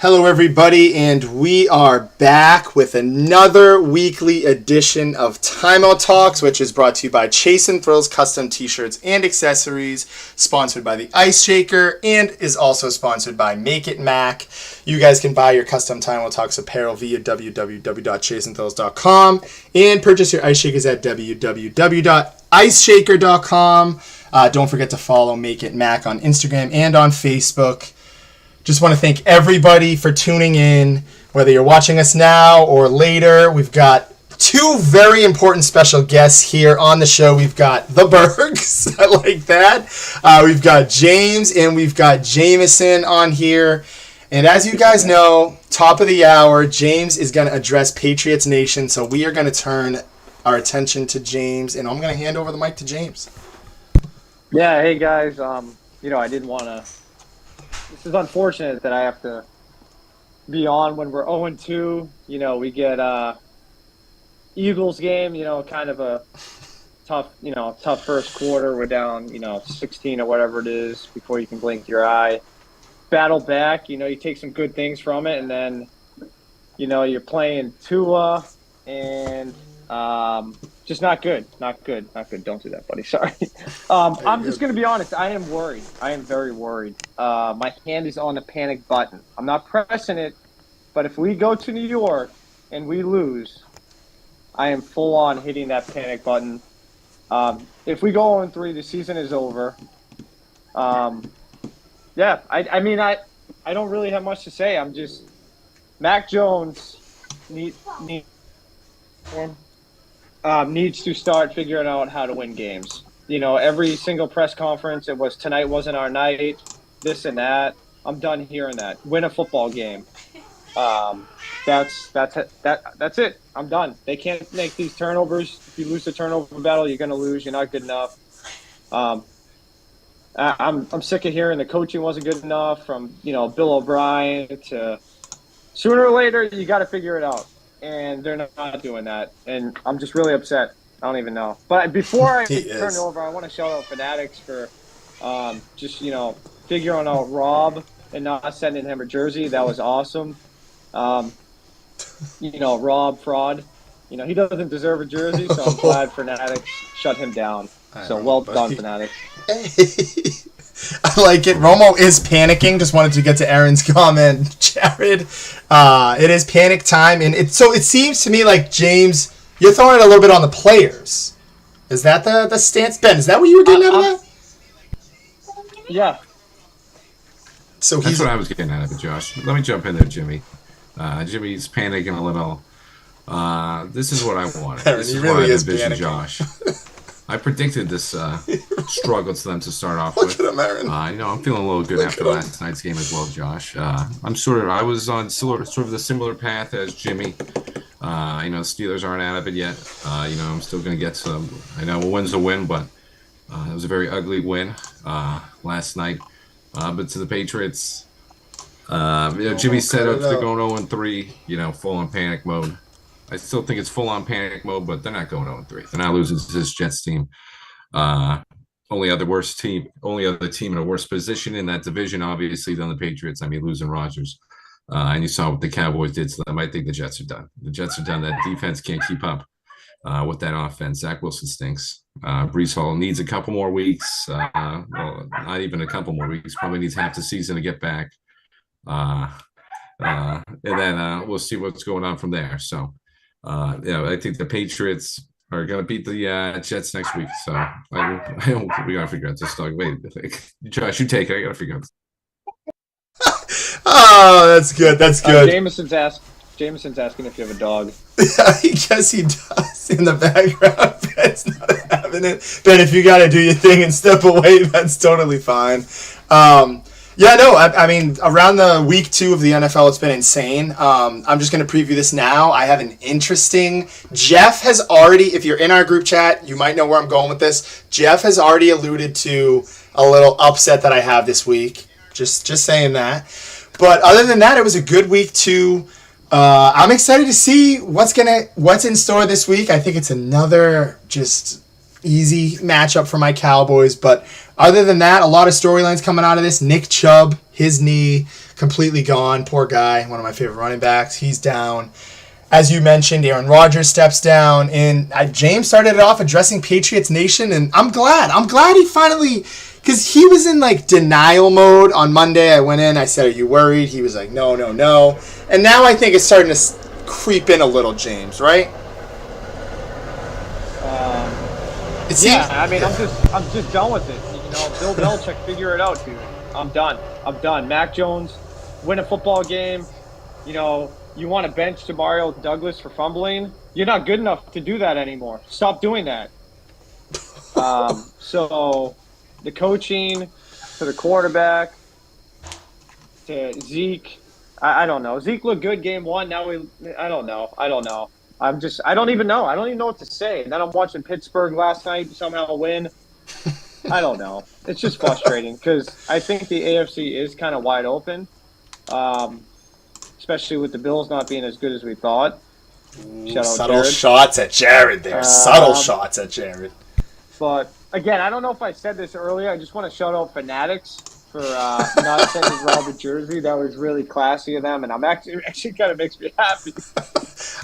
Hello, everybody, and we are back with another weekly edition of Timeout Talks, which is brought to you by Chase and Thrills Custom T-shirts and accessories, sponsored by the Ice Shaker, and is also sponsored by Make It Mac. You guys can buy your custom Timeout Talks apparel via www.chaseandthrills.com and purchase your Ice Shakers at www.iceshaker.com. Don't forget to follow Make It Mac on Instagram and on Facebook. Just want to thank everybody for tuning in, whether you're watching us now or later. We've got two very important special guests here on the show. We've got the Bergs, I like that. We've got James and we've got Jameson on here. And as you guys know, top of the hour, James is going to address Patriots Nation. So we are going to turn our attention to James, and I'm going to hand over the mic to James. Yeah, hey guys. I didn't want to. This is unfortunate that I have to be on when we're 0-2. We get Eagles game, kind of a tough first quarter. We're down, 16 or whatever it is before you can blink your eye. Battle back, you take some good things from it, and then, you're playing Tua and just not good. Don't do that, buddy. Sorry. I'm just going to be honest. I am worried. I am very worried. My hand is on the panic button. I'm not pressing it, but if we go to New York and we lose, I am full on hitting that panic button. If we go 0-3, the season is over. I don't really have much to say. I'm just Mac Jones needs to start figuring out how to win games. Every single press conference, it was tonight wasn't our night, this and that. I'm done hearing that. Win a football game. That's it. I'm done. They can't make these turnovers. If you lose the turnover battle, you're going to lose. You're not good enough. I'm sick of hearing the coaching wasn't good enough from, Bill O'Brien to sooner or later, you got to figure it out. And they're not doing that. And I'm just really upset. I don't even know. But before I turn it over, I want to shout out Fanatics for figuring out Rob and not sending him a jersey. That was awesome. Rob fraud. He doesn't deserve a jersey, so I'm glad Fanatics shut him down. Well done, Fanatics. Hey. I like it. Romo is panicking. Just wanted to get to Aaron's comment, Jared. It is panic time, and it seems to me like, James, you're throwing it a little bit on the players. Is that the stance, Ben? Is that what you were getting out of that? Yeah. So that's what I was getting out of it, Josh. Let me jump in there, Jimmy. Jimmy's panicking a little. This is what I wanted. Aaron, this is really what I is envisioned, panicking. Josh. I predicted this struggle to them to start off Look with. at him, Aaron. I'm feeling a little good after last night's game as well, Josh. I was on sort of the similar path as Jimmy. Steelers aren't out of it yet. I'm still going to get some. I know a win's a win, but it was a very ugly win last night. But to the Patriots, Jimmy said if they're going 0-3, full on panic mode. I still think it's full-on panic mode, but they're not going 0-3. They're not losing to this Jets team. Only other team in a worse position in that division, obviously, than the Patriots. Losing Rodgers. And you saw what the Cowboys did to them. I think the Jets are done. The Jets are done. That defense can't keep up with that offense. Zach Wilson stinks. Breece Hall needs a couple more weeks. Not even a couple more weeks. Probably needs half the season to get back. And then we'll see what's going on from there. So, I think the Patriots are going to beat the Jets next week. So we got to figure out this dog. Wait, Josh, you take it. I got to figure out. Oh, that's good. That's good. Jameson's asking if you have a dog. I guess he does in the background. Ben's not having it. Ben, if you got to do your thing and step away, that's totally fine. Around the week 2 of the NFL, it's been insane. I'm just going to preview this now. I have an interesting... Jeff has already, if you're in our group chat, you might know where I'm going with this. Jeff has already alluded to a little upset that I have this week. Just saying that. But other than that, it was a good week 2. I'm excited to see what's in store this week. I think it's another just easy matchup for my Cowboys. But other than that, a lot of storylines coming out of this. Nick Chubb his knee completely gone. Poor guy, one of my favorite running backs. He's down. As you mentioned, Aaron Rodgers steps down, and James started it off addressing Patriots Nation, and I'm glad he finally, because he was in like denial mode on Monday. I went in, I said, "Are you worried?" He was like, "No, no, no," and now I think it's starting to creep in a little, James, right? Yeah, I mean, I'm just done with it. You know, Bill Belichick, figure it out, dude. I'm done. Mac Jones, win a football game. You know, you want to bench Mario Douglas for fumbling? You're not good enough to do that anymore. Stop doing that. So the coaching to the quarterback to Zeke, I don't know. Zeke looked good game one. Now I don't know. I don't even know. I don't even know what to say. And then I'm watching Pittsburgh last night somehow win. I don't know. It's just frustrating because I think the AFC is kind of wide open. Especially with the Bills not being as good as we thought. Subtle shots at Jared there. Subtle shots at Jared. But, again, I don't know if I said this earlier. I just want to shout out Fanatics for not sending Rob a jersey. That was really classy of them, and I'm actually kind of makes me happy.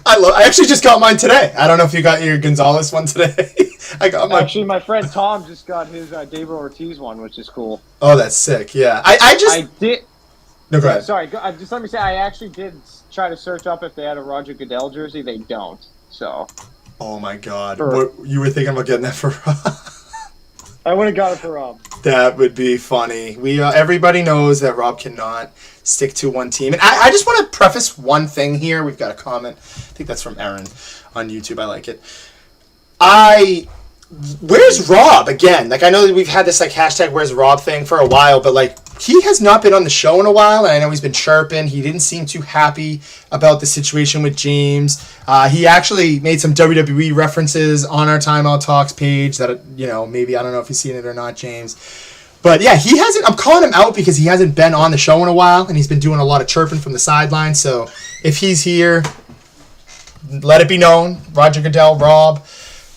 I actually just got mine today. I don't know if you got your Gonzalez one today. I got mine. Actually, my friend Tom just got his David Ortiz one, which is cool. Oh, that's sick. Yeah. I did. No, go ahead. Sorry, just let me say, I actually did try to search up if they had a Roger Goodell jersey. They don't. So. Oh my God! What, you were thinking about getting that for Rob? I would have got it for Rob. That would be funny. We everybody knows that Rob cannot stick to one team. And I just want to preface one thing here. We've got a comment. I think that's from Aaron on YouTube. I like it. Where's Rob again? Like, I know that we've had this like hashtag Where's Rob thing for a while, but like he has not been on the show in a while, and I know he's been chirping. He didn't seem too happy about the situation with James. He actually made some WWE references on our Timeout Talks page that, you know, maybe, I don't know if you've seen it or not, James. But yeah, he hasn't, I'm calling him out because he hasn't been on the show in a while, and he's been doing a lot of chirping from the sideline. So if he's here, let it be known, Roger Goodell, Rob.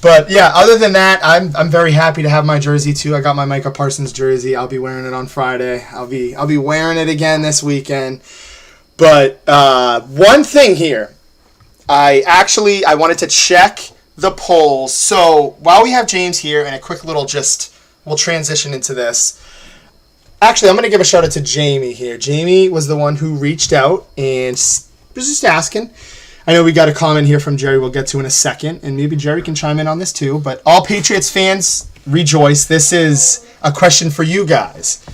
But yeah, other than that, I'm very happy to have my jersey too. I got my Micah Parsons jersey. I'll be wearing it on Friday. I'll be wearing it again this weekend. But one thing here, I wanted to check the polls. So while we have James here, and a quick little we'll transition into this. Actually, I'm going to give a shout out to Jamie here. Jamie was the one who reached out and was just asking. I know we got a comment here from Jerry we'll get to in a second, and maybe Jerry can chime in on this too. But all Patriots fans, rejoice. This is a question for you guys.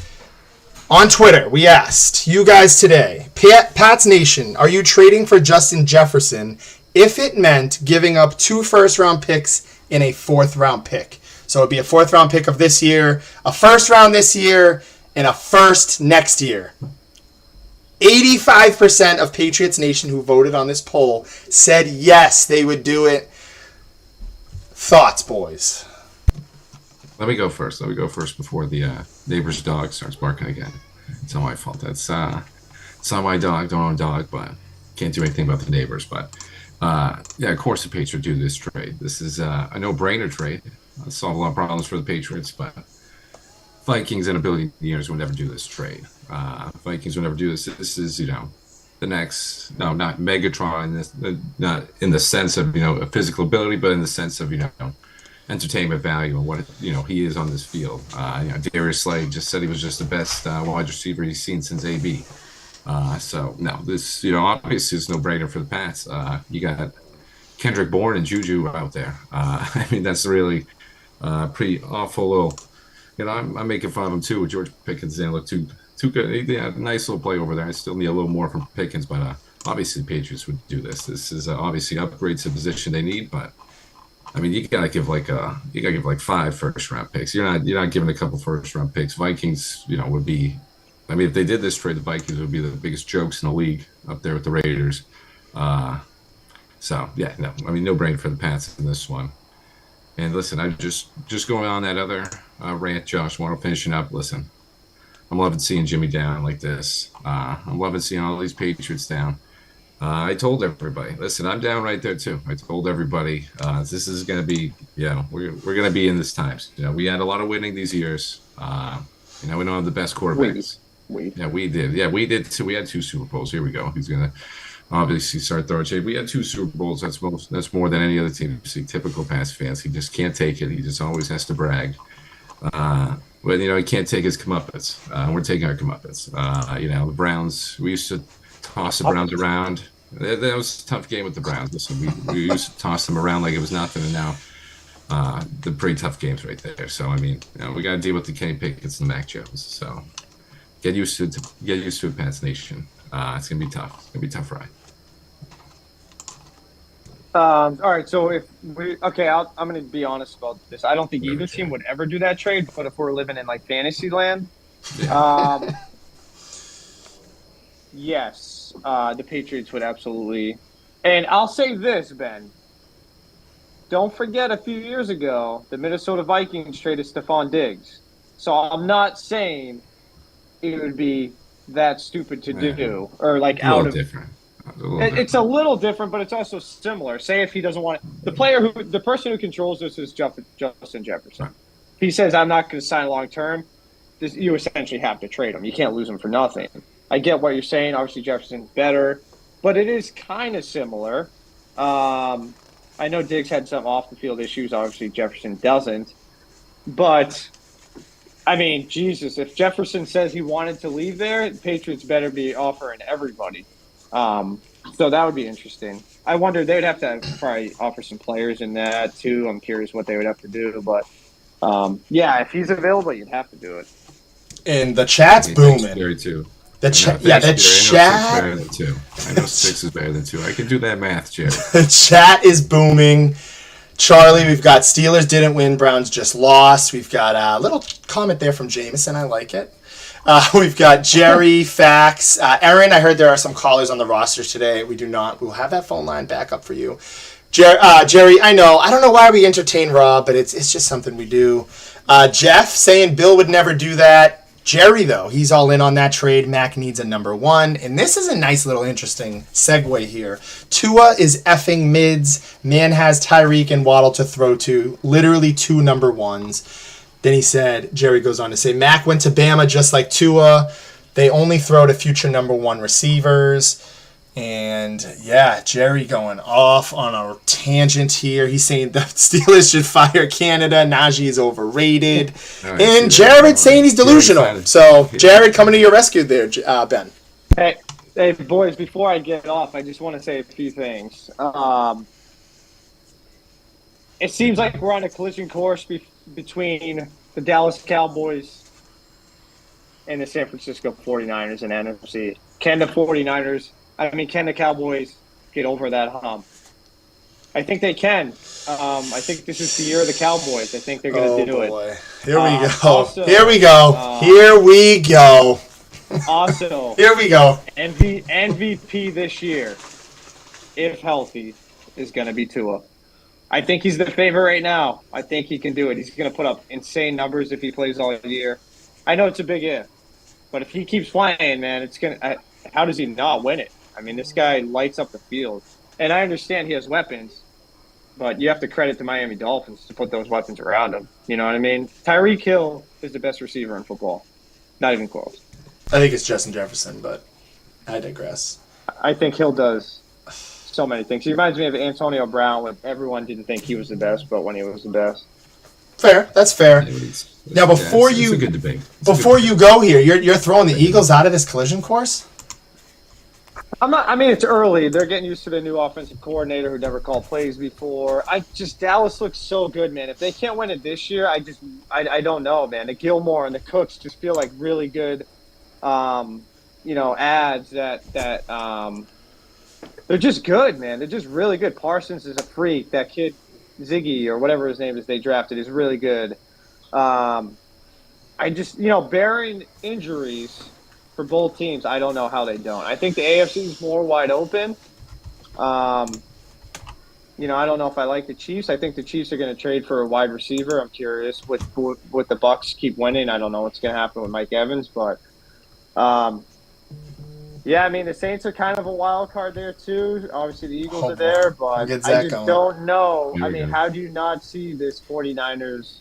On Twitter, we asked you guys today, Pats Nation, are you trading for Justin Jefferson if it meant giving up 2 first-round picks in a 4th-round pick? So it would be a 4th-round pick of this year, a 1st round this year, and a 1st next year. 85% of Patriots Nation who voted on this poll said yes, they would do it. Thoughts, boys? Let me go first before the neighbor's dog starts barking again. It's not my fault. It's not my dog. Don't own a dog, but can't do anything about the neighbors. But yeah, of course the Patriots do this trade. This is a no-brainer trade. Solve a lot of problems for the Patriots, but Vikings in a billion years would never do this trade. Vikings would never do this. This is, you know, the next, no, not Megatron, not in the sense of, you know, a physical ability, but in the sense of, you know, entertainment value and what, you know, he is on this field. You know, Darius Slay just said he was just the best wide receiver he's seen since AB. So, no, this, you know, obviously it's no brainer for the Pats. You got Kendrick Bourne and Juju out there. I mean, that's really pretty awful little. You know, I'm making fun of him too. George Pickens didn't look too good. Yeah, nice little play over there. I still need a little more from Pickens, but obviously the Patriots would do this. This is obviously upgrades to the position they need, but I mean, you gotta give like 5 first-round picks. You're not giving a couple first-round picks. Vikings, you know, would be. I mean, if they did this trade, the Vikings would be the biggest jokes in the league up there with the Raiders. So yeah, no, I mean, no brain for the Pats in this one. And listen, I'm just going on that other rant, Josh. While I'm finishing up, listen, I'm loving seeing Jimmy down like this. I'm loving seeing all these Patriots down. I told everybody, listen, I'm down right there too. I told everybody, this is going to be, you know, we're going to be in this times. You know, we had a lot of winning these years. You know, we don't have the best quarterbacks. Yeah, we did. Yeah, we did too. We had 2 Super Bowls. Here we go. He's gonna obviously start throwing shade. We had 2 Super Bowls. That's more than any other team. See, typical Pats fans. He just can't take it. He just always has to brag. But he can't take his comeuppance. We're taking our comeuppance. The Browns. We used to toss the Browns around. That was a tough game with the Browns. Listen, we used to toss them around like it was nothing, and now the pretty tough games right there. So I mean, we got to deal with the Kenny Pickett's and the Mac Jones. So get used to it. Get used to it, Pats Nation. It's gonna be tough. It's gonna be a tough ride. All right, so I'm going to be honest about this. I don't think either team would ever do that trade, but if we're living in like fantasy land, yes, the Patriots would absolutely. And I'll say this, Ben. Don't forget a few years ago, the Minnesota Vikings traded Stephon Diggs. So I'm not saying it would be that stupid to do or like out of different. It's a little different, but it's also similar. Say if he doesn't want it, the person who controls this is Justin Jefferson. Right. If he says, I'm not going to sign long term, you essentially have to trade him. You can't lose him for nothing. I get what you're saying. Obviously, Jefferson's better, but it is kind of similar. I know Diggs had some off the field issues. Obviously, Jefferson doesn't. But, I mean, Jesus, if Jefferson says he wanted to leave there, the Patriots better be offering everybody. So that would be interesting. I wonder they'd have to probably offer some players in that too. I'm curious what they would have to do, but if he's available, you'd have to do it. And the chat's booming. Scary too. The chat. I know 6 is better than 2. I can do that math, Jerry. The chat is booming. Charlie, we've got Steelers didn't win, Browns just lost. We've got a little comment there from Jameson. I like it. We've got Jerry, Fax. Aaron, I heard there are some callers on the roster today. We do not. We'll have that phone line back up for you. Jerry, I know. I don't know why we entertain Rob, but it's just something we do. Jeff saying Bill would never do that. Jerry, though, he's all in on that trade. Mac needs a number 1. And this is a nice little interesting segue here. Tua is effing mids. Man has Tyreek and Waddle to throw to. Literally 2 number 1s. Then he said, Jerry goes on to say, Mac went to Bama just like Tua. They only throw to future number 1 receivers. And, yeah, Jerry going off on a tangent here. He's saying the Steelers should fire Canada. Najee is overrated. And Jared saying he's delusional. So, Jared coming to your rescue there, Ben. Hey, boys, before I get off, I just want to say a few things. It seems like we're on a collision course between the Dallas Cowboys and the San Francisco 49ers in NFC. Can the Cowboys get over that hump? I think they can. I think this is the year of the Cowboys. I think they're going to do it. Here we go. Also, here we go. Here we go. Also, here we go. MVP this year, if healthy, is going to be Tua. I think he's the favorite right now. I think he can do it. He's going to put up insane numbers if he plays all year. I know it's a big if, but if he keeps playing, man, it's going to. How does he not win it? I mean, this guy lights up the field. And I understand he has weapons, but you have to credit the Miami Dolphins to put those weapons around him. You know what I mean? Tyreek Hill is the best receiver in football. Not even close. I think it's Justin Jefferson, but I digress. I think Hill does so many things. He reminds me of Antonio Brown when everyone didn't think he was the best, but when he was the best. Fair. That's fair. Now, before it's a good debate. Before you go here, you're throwing the Eagles out of this collision course? I'm not. I mean, it's early. They're getting used to the new offensive coordinator who never called plays before. Dallas looks so good, man. If they can't win it this year, I don't know, man. The Gilmore and the Cooks just feel like really good, ads that they're just good, man. They're just really good. Parsons is a freak. That kid Ziggy or whatever his name is they drafted is really good. Bearing injuries for both teams, I don't know how they don't. I think the AFC is more wide open. I don't know if I like the Chiefs. I think the Chiefs are going to trade for a wide receiver. I'm curious with the Bucks keep winning. I don't know what's going to happen with Mike Evans, but the Saints are kind of a wild card there too. Obviously, the Eagles are there, but I just don't know. I mean, how do you not see this 49ers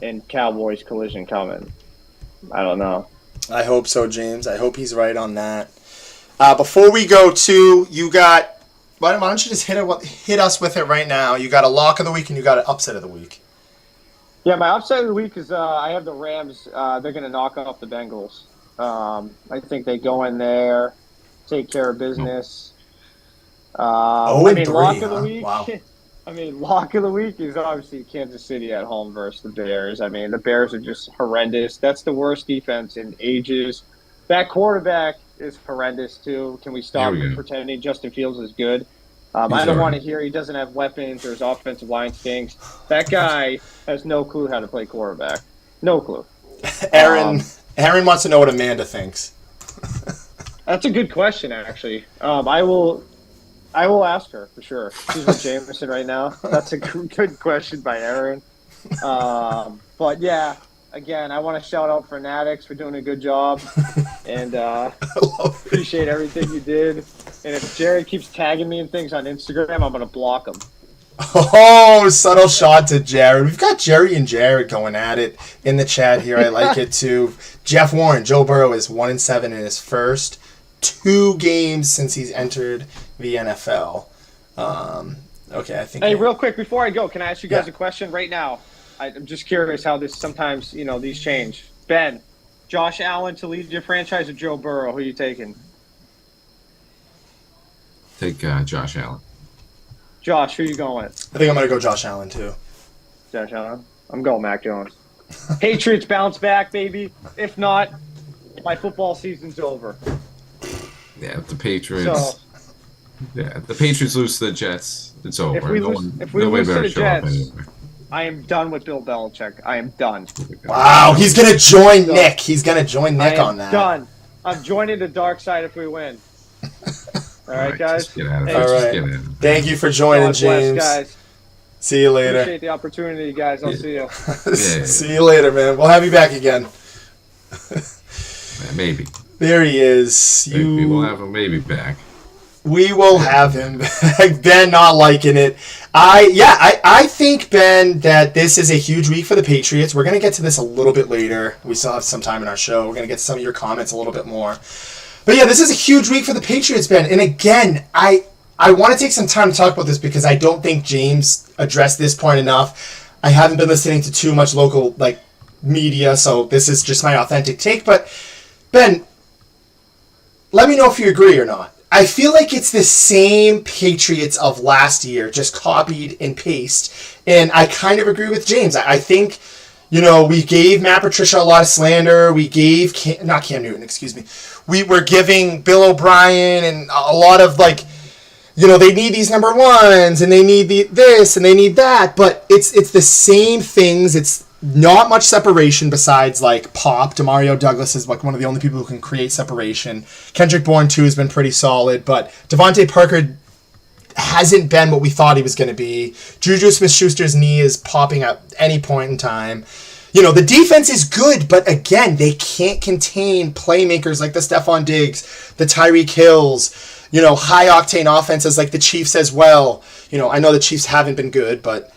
and Cowboys collision coming? I don't know. I hope so, James. I hope he's right on that. Before we go to, you got. Why don't you just hit us with it right now? You got a lock of the week and you got an upset of the week. Yeah, my upset of the week is I have the Rams. They're going to knock off the Bengals. I think they go in there, take care of business. Oh, I mean, lock of the week. Wow. I mean, lock of the week is obviously Kansas City at home versus the Bears. I mean, the Bears are just horrendous. That's the worst defense in ages. That quarterback is horrendous, too. Can we stop pretending Justin Fields is good? I don't want to hear he doesn't have weapons or his offensive line stinks. That guy has no clue how to play quarterback. No clue. Aaron wants to know what Amanda thinks. That's a good question, actually. I will ask her for sure. She's with Jameson right now. That's a good question by Aaron. But yeah, again, I want to shout out Fanatics for doing a good job, and appreciate everything you did. And if Jared keeps tagging me in things on Instagram, I'm gonna block him. Oh, subtle shot to Jared. We've got Jerry and Jared going at it in the chat here. I like it too. Jeff Warren, Joe Burrow is 1-7 in his first 2 games since he's entered the NFL. Okay, I think. Hey, real quick before I go, can I ask you guys a question right now? I'm just curious how this sometimes these change. Ben, Josh Allen to lead your franchise or Joe Burrow? Who are you taking? Take Josh Allen. Josh, who are you going with? I think I'm going to go Josh Allen, too. Josh Allen? I'm going Mac Jones. Patriots bounce back, baby. If not, my football season's over. Yeah, if the Patriots lose to the Jets, it's over. If we lose to the Jets, I am done with Bill Belichick. I am done. Wow, he's going to join Nick. He's going to join Nick on that. Done. I'm joining the dark side if we win. All right, guys. Just get out of it. All right. Thank you for joining, God bless, James. guys. See you later. Appreciate the opportunity, guys. I'll see you. See you later, man. We'll have you back again. Maybe. There he is. Maybe we'll have him back. We will have him back. Ben not liking it. I think, Ben, that this is a huge week for the Patriots. We're going to get to this a little bit later. We still have some time in our show. We're going to get to some of your comments a little bit more. But yeah, this is a huge week for the Patriots, Ben. And again, I want to take some time to talk about this because I don't think James addressed this point enough. I haven't been listening to too much local media, so this is just my authentic take. But Ben, let me know if you agree or not. I feel like it's the same Patriots of last year, just copied and paste. And I kind of agree with James. I think, we gave Matt Patricia a lot of slander. We gave, not Cam Newton, excuse me. We were giving Bill O'Brien and a lot of they need these number ones and they need this and they need that. But it's the same things. It's not much separation besides Pop. Demario Douglas is one of the only people who can create separation. Kendrick Bourne too has been pretty solid, but Devontae Parker hasn't been what we thought he was going to be. Juju Smith-Schuster's knee is popping at any point in time. The defense is good, but again, they can't contain playmakers like the Stephon Diggs, the Tyreek Hills, high-octane offenses like the Chiefs as well. I know the Chiefs haven't been good, but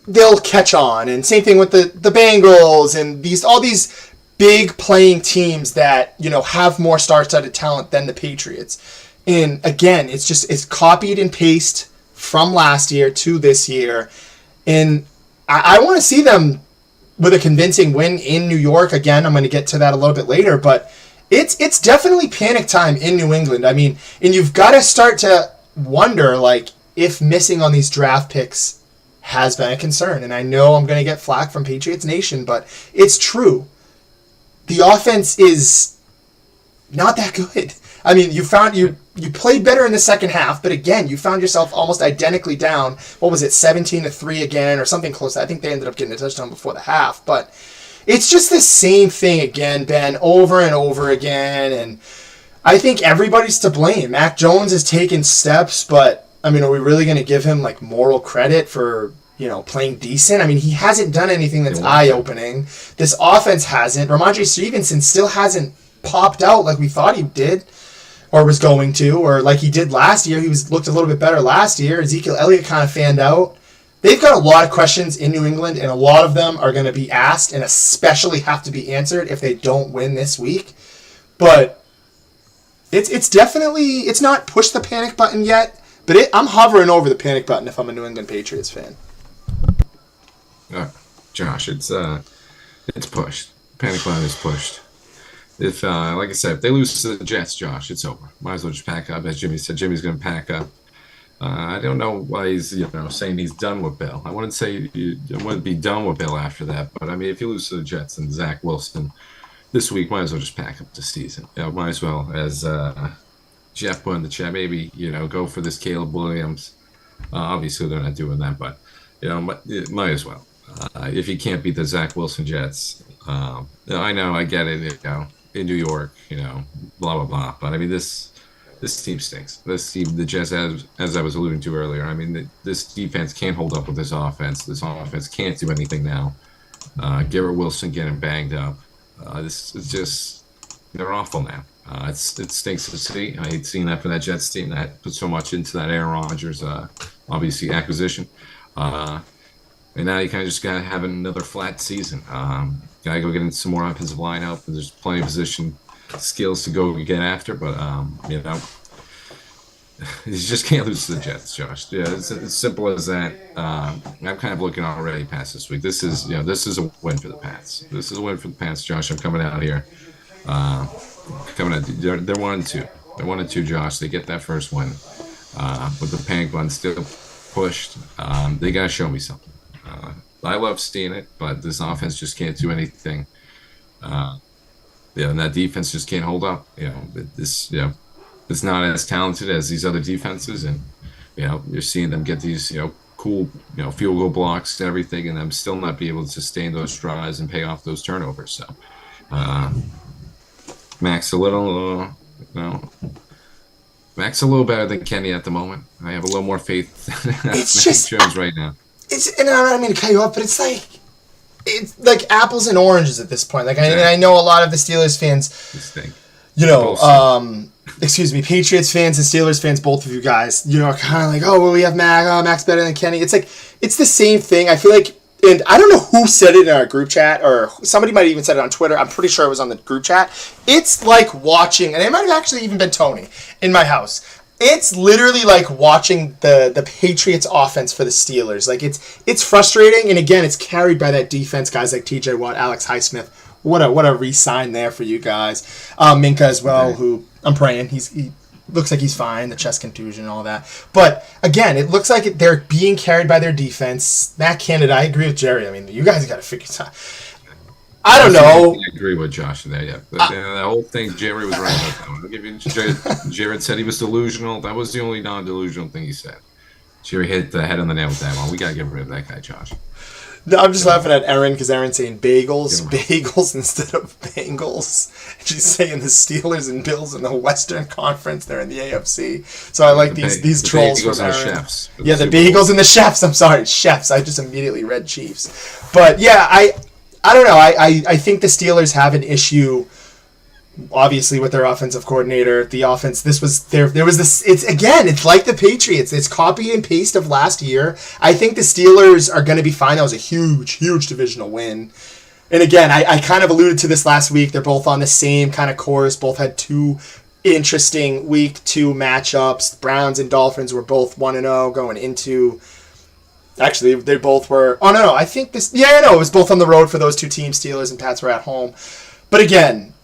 they'll catch on. And same thing with the Bengals and all these big playing teams that, have more star-studded talent than the Patriots. And again, it's copied and paste from last year to this year. And I want to see them with a convincing win in New York. Again, I'm going to get to that a little bit later, but it's definitely panic time in New England. I mean, and you've got to start to wonder, if missing on these draft picks has been a concern. And I know I'm going to get flack from Patriots Nation, but it's true. The offense is not that good. I mean, you played better in the second half, but again, you found yourself almost identically down. What was it, 17-3 again, or something close? I think they ended up getting a touchdown before the half, but it's just the same thing again, Ben, over and over again, and I think everybody's to blame. Mac Jones has taken steps, but I mean, are we really going to give him moral credit for playing decent? I mean, he hasn't done anything that's eye-opening. This offense hasn't. Ramondre Stevenson still hasn't popped out like we thought he did. Or was going to, or like he did last year. He looked a little bit better last year. Ezekiel Elliott kind of fanned out. they've got a lot of questions in New England, and a lot of them are going to be asked and especially have to be answered if they don't win this week. But it's definitely, it's not push the panic button yet, but I'm hovering over the panic button if I'm a New England Patriots fan. Josh, it's pushed. Panic button is pushed. If, like I said, if they lose to the Jets, Josh, it's over. Might as well just pack up. As Jimmy said, Jimmy's going to pack up. I don't know why he's, saying he's done with Bill. I wouldn't say you wouldn't be done with Bill after that, but I mean, if you lose to the Jets and Zach Wilson this week, might as well just pack up the season. Might as well, as Jeff put in the chat, maybe go for this Caleb Williams. Obviously, they're not doing that, but might as well. If you can't beat the Zach Wilson Jets, I know, I get it. In New York, blah blah blah. But I mean, this team stinks. This team, the Jets, as I was alluding to earlier, I mean, this defense can't hold up with this offense. This offense can't do anything now. Garrett Wilson getting banged up. This is just, they're awful now. It stinks to see. I hate seeing that for that Jets team that put so much into that Aaron Rodgers, obviously, acquisition. And now you kind of just got to have another flat season. Got to go get into some more offensive lineup. There's plenty of position skills to go get after, but you just can't lose to the Jets, Josh. Yeah, it's as simple as that. I'm kind of looking already past this week. This is a win for the Pats. This is a win for the Pats, Josh. I'm coming out here. They're 1-2. They're 1-2, Josh. They get that first win. With the panic button still pushed, they got to show me something. I love seeing it, but this offense just can't do anything. And that defense just can't hold up. It's not as talented as these other defenses, and you're seeing them get these cool field goal blocks and everything, and them still not be able to sustain those strides and pay off those turnovers. So, Max a little better than Kenny at the moment. I have a little more faith than Max Jones right now. And I don't mean to cut you off, but it's like apples and oranges at this point. Like I know a lot of the Steelers fans, Patriots fans and Steelers fans, both of you guys, are kind of like, oh, well, we have Max better than Kenny. It's like, it's the same thing. I feel like, and I don't know who said it in our group chat, or somebody might have even said it on Twitter. I'm pretty sure it was on the group chat. It's like watching, and it might have actually even been Tony in my house. It's literally like watching the Patriots offense for the Steelers. Like it's frustrating, and again, it's carried by that defense, guys like TJ Watt, Alex Highsmith. What a re-sign there for you guys. Minka as well, who I'm praying he looks like he's fine, the chest contusion and all that. But again, it looks like they're being carried by their defense. Matt Canada, I agree with Jerry. I mean, you guys got to figure it out. I don't know. I agree with Josh there. Yeah, the whole thing, Jerry was right about that one. I'll give you, Jared said he was delusional. That was the only non-delusional thing he said. Jerry hit the head on the nail with that one. We gotta get rid of that guy, Josh. No, I'm just laughing at Erin because Erin's saying bagels instead of Bengals. She's saying the Steelers and Bills in the Western Conference. They're in the AFC. So I like these trolls from Erin. Chefs. Yeah, the bagels and the chefs. I'm sorry, chefs. I just immediately read Chiefs. But yeah, I don't know. I think the Steelers have an issue, obviously, with their offensive coordinator. The offense, there was this, it's like the Patriots. It's copy and paste of last year. I think the Steelers are going to be fine. That was a huge divisional win. And again, I kind of alluded to this last week. They're both on the same kind of course. Both had two interesting week 2 matchups. Browns and Dolphins were both 1-0 going into... Actually, they both were... Oh, no, I think this... Yeah, no, it was both on the road for those two teams. Steelers and Pats were at home. But again,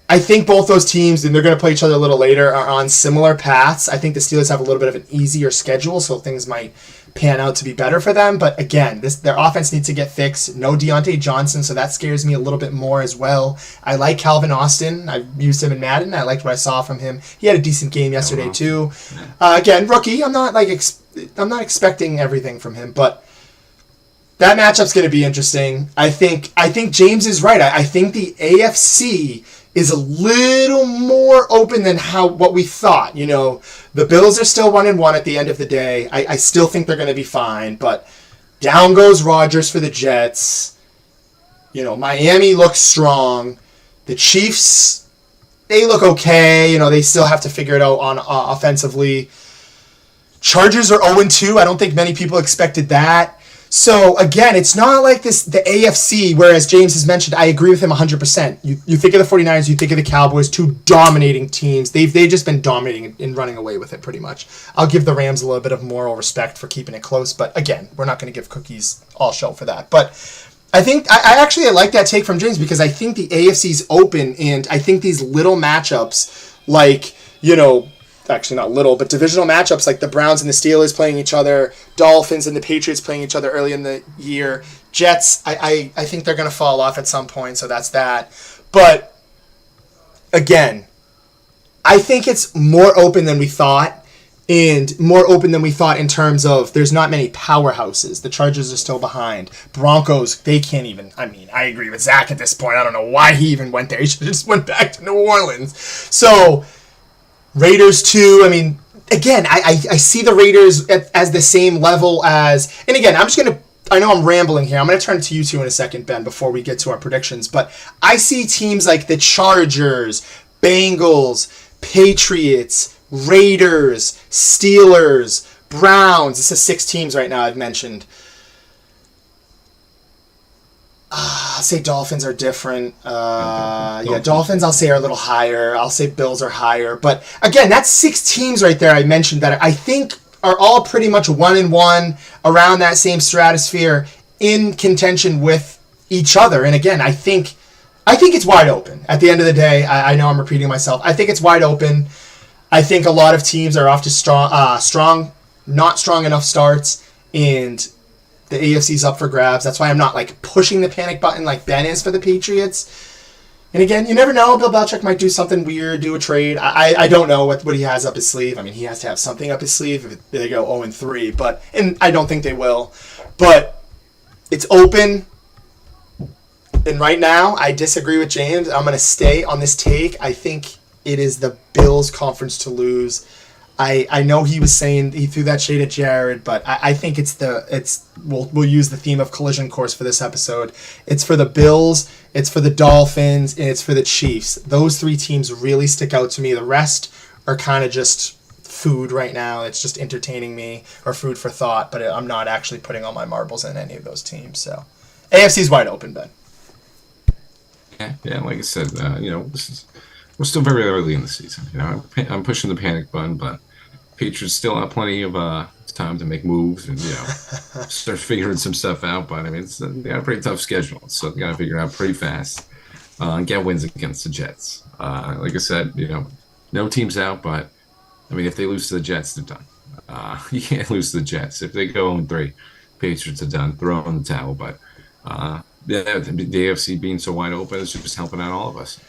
I think both those teams, and they're going to play each other a little later, are on similar paths. I think the Steelers have a little bit of an easier schedule, so things might pan out to be better for them. But again, their offense needs to get fixed. No Deontay Johnson, so that scares me a little bit more as well. I like Calvin Austin. I used him in Madden. I liked what I saw from him. He had a decent game yesterday too. Again, rookie. I'm not expecting everything from him, but that matchup's going to be interesting. I think James is right. I think the AFC is a little more open than what we thought. The Bills are still 1-1 at the end of the day. I still think they're going to be fine, but down goes Rodgers for the Jets. Miami looks strong. The Chiefs, they look okay. They still have to figure it out on offensively. Chargers are 0-2. I don't think many people expected that. So, again, it's not like the AFC, whereas James has mentioned, I agree with him 100%. You think of the 49ers, you think of the Cowboys, two dominating teams. They've just been dominating and running away with it pretty much. I'll give the Rams a little bit of moral respect for keeping it close, but again, we're not going to give cookies all show for that. But I think, I actually like that take from James because I think the AFC's open, and I think these little matchups, like, actually not little, but divisional matchups like the Browns and the Steelers playing each other, Dolphins and the Patriots playing each other early in the year, Jets, I think they're going to fall off at some point, so that's that. But, again, I think it's more open than we thought, and more open than we thought in terms of there's not many powerhouses. The Chargers are still behind. Broncos, they can't even, I agree with Zach at this point. I don't know why he even went there. He should have just went back to New Orleans. So, Raiders too. Again, I see the Raiders as the same level as, and again, I know I'm rambling here. I'm going to turn it to you two in a second, Ben, before we get to our predictions. But I see teams like the Chargers, Bengals, Patriots, Raiders, Steelers, Browns. This is 6 teams right now I've mentioned. I'll say Dolphins are different. Dolphins I'll say are a little higher. I'll say Bills are higher. But again, that's 6 teams right there I mentioned that I think are all pretty much 1-1 around that same stratosphere in contention with each other. And again, I think it's wide open. At the end of the day, I know I'm repeating myself. I think it's wide open. I think a lot of teams are off to not strong enough starts, and the AFC's up for grabs. That's why I'm not pushing the panic button like Ben is for the Patriots. And again, you never know. Bill Belichick might do something weird, do a trade. I don't know what he has up his sleeve. He has to have something up his sleeve if they go 0-3. And I don't think they will. But it's open. And right now, I disagree with James. I'm going to stay on this take. I think it is the Bills' conference to lose. I know he was saying he threw that shade at Jared, but I think we'll use the theme of collision course for this episode. It's for the Bills, it's for the Dolphins, and it's for the Chiefs. Those 3 teams really stick out to me. The rest are kind of just food right now. It's just entertaining me or food for thought, but I'm not actually putting all my marbles in any of those teams. So AFC's wide open, Ben. Yeah. Like I said, we're still very early in the season. I'm pushing the panic button, but Patriots still have plenty of time to make moves and start figuring some stuff out. But they got a pretty tough schedule, so they got to figure it out pretty fast and get wins against the Jets. Like I said, no team's out, but if they lose to the Jets, they're done. You can't lose to the Jets. If they go 0-3, Patriots are done. Throw in the towel. But the AFC being so wide open is just helping out all of us.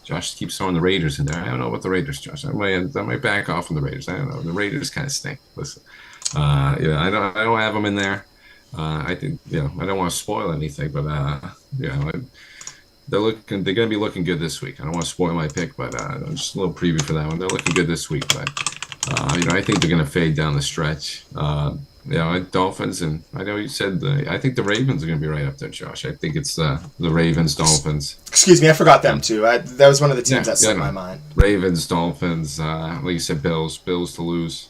Josh keeps throwing the Raiders in there. I don't know about the Raiders, Josh. I might back off from the Raiders. I don't know. The Raiders kind of stink. Listen, I don't have them in there. I think I don't want to spoil anything, but they're going to be looking good this week. I don't want to spoil my pick, but just a little preview for that one. They're looking good this week, but I think they're going to fade down the stretch. Dolphins, and I know you said I think the Ravens are going to be right up there, Josh. I think it's the Ravens, Dolphins. Excuse me, I forgot them too. That was one of the teams that slipped my mind. Ravens, Dolphins, like you said, Bills to lose.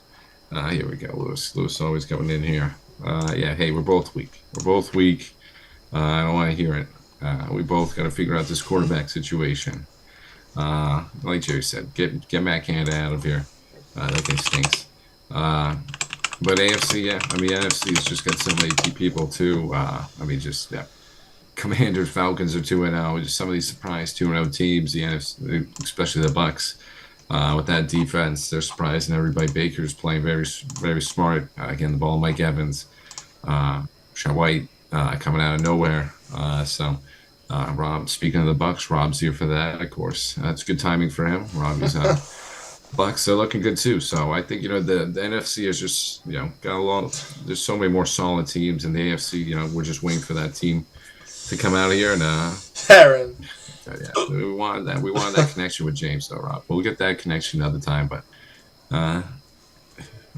Here we go, Lewis always coming in here. Hey, we're both weak. I don't want to hear it. We both got to figure out this quarterback situation. Like Jerry said, get Matt Canada out of here. That thing stinks. But AFC, NFC's just got so many key people too. Commanders, Falcons are 2-0. Just some of these surprise 2-0 teams. The NFC, especially the Bucks, with that defense, they're surprising everybody. Baker's playing very, very smart. Again, the ball, Mike Evans, Sean White coming out of nowhere. Rob, speaking of the Bucks, Rob's here for that. Of course, that's good timing for him. Robbie's Bucks are looking good too. So I think the NFC is just got a lot. There's so many more solid teams in the AFC. We're just waiting for that team to come out of here and Aaron. We wanted that connection with James though, Rob. We'll get that connection another time. But I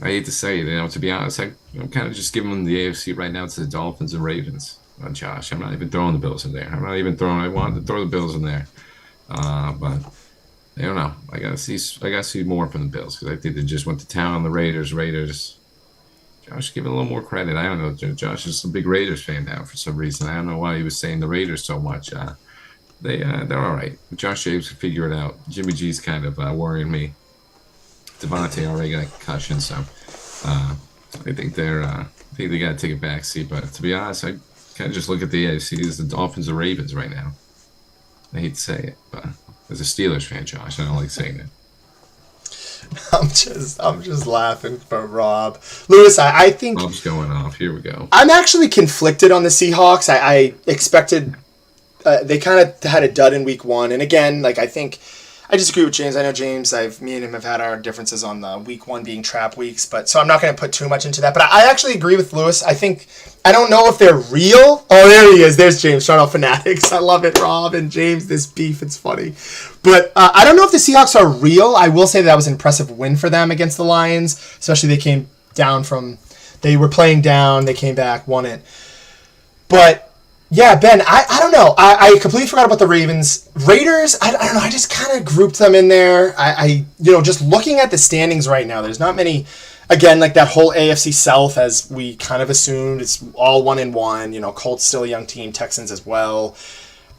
hate to say it, to be honest, I'm kind of just giving the AFC right now to the Dolphins and Ravens. Josh, I'm not even throwing the Bills in there. I wanted to throw the Bills in there, but I don't know. I gotta see more from the Bills because I think they just went to town on the Raiders. Raiders. Josh, give it a little more credit. I don't know. Josh is a big Raiders fan now for some reason. I don't know why he was saying the Raiders so much. They're all right. Josh Jacobs can figure it out. Jimmy G's kind of worrying me. Devontae already got a concussion, so I think they got to take a back seat. But to be honest, I kind of just look at the AFC as the Dolphins or Ravens right now. I hate to say it, but as a Steelers fan, Josh, I don't like saying it. I'm just laughing for Rob. Lewis, I think Rob's going off. Here we go. I'm actually conflicted on the Seahawks. I expected they kind of had a dud in week 1, and again, like I think I disagree with James. I know James. Me and him have had our differences on the week 1 being trap weeks, but so I'm not going to put too much into that. But I actually agree with Lewis. I don't know if they're real. Oh, there he is. There's James. Shout out Fanatics. I love it, Rob and James. This beef, it's funny. But I don't know if the Seahawks are real. I will say that was an impressive win for them against the Lions, especially they came down from. They were playing down. They came back, won it. But. Yeah, Ben, I don't know. I completely forgot about the Ravens. Raiders, I don't know. I just kind of grouped them in there. Just looking at the standings right now, there's not many, again, like that whole AFC South, as we kind of assumed, it's all 1-1. Colts still a young team, Texans as well.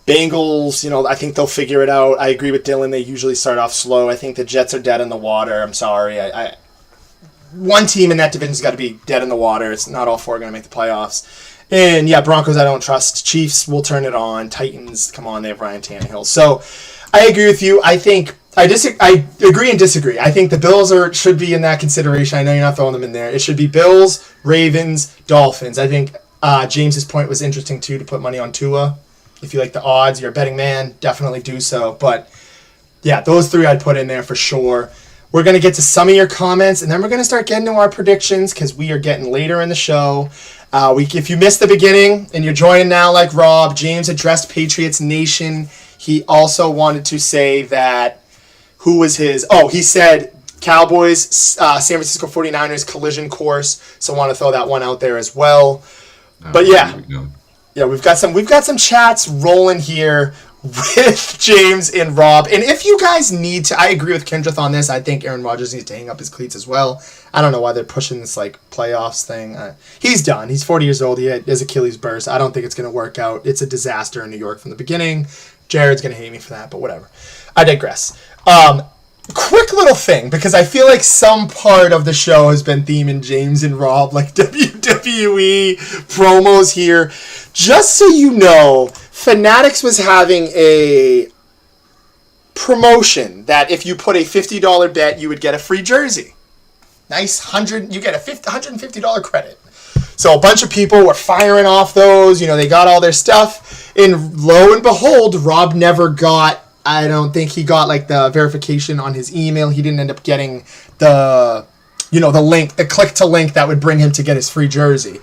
Bengals, I think they'll figure it out. I agree with Dylan. They usually start off slow. I think the Jets are dead in the water. I'm sorry. One team in that division's got to be dead in the water. It's not all 4 going to make the playoffs. And yeah, Broncos I don't trust. Chiefs will turn it on. Titans, come on, they have Ryan Tannehill. So I agree with you. I think I agree and disagree. I think the Bills should be in that consideration. I know you're not throwing them in there. It should be Bills, Ravens, Dolphins. I think James's point was interesting too, to put money on Tua. If you like the odds, you're a betting man, definitely do so. But yeah, those 3 I'd put in there for sure. We're going to get to some of your comments, and then we're going to start getting to our predictions because we are getting later in the show. If you missed the beginning and you're joining now like Rob, James addressed Patriots Nation. He also wanted to say that, who was his? Oh, he said Cowboys, San Francisco 49ers collision course. So I want to throw that one out there as well. But yeah, we've got some chats rolling here with James and Rob. And if you guys need to, I agree with Kendrith on this. I think Aaron Rodgers needs to hang up his cleats as well. I don't know why they're pushing this playoffs thing. He's done. He's 40 years old. He had his Achilles burst. I don't think it's going to work out. It's a disaster in New York from the beginning. Jared's going to hate me for that, but whatever. I digress. Quick little thing, because I feel like some part of the show has been theming James and Rob, like WWE promos here. Just so you know, Fanatics was having a promotion that if you put a $50 bet, you would get a free jersey. Nice you get a $150 credit. So a bunch of people were firing off those. They got all their stuff. And lo and behold, Rob never got, I don't think he got the verification on his email. He didn't end up getting the link, the click to link that would bring him to get his free jersey.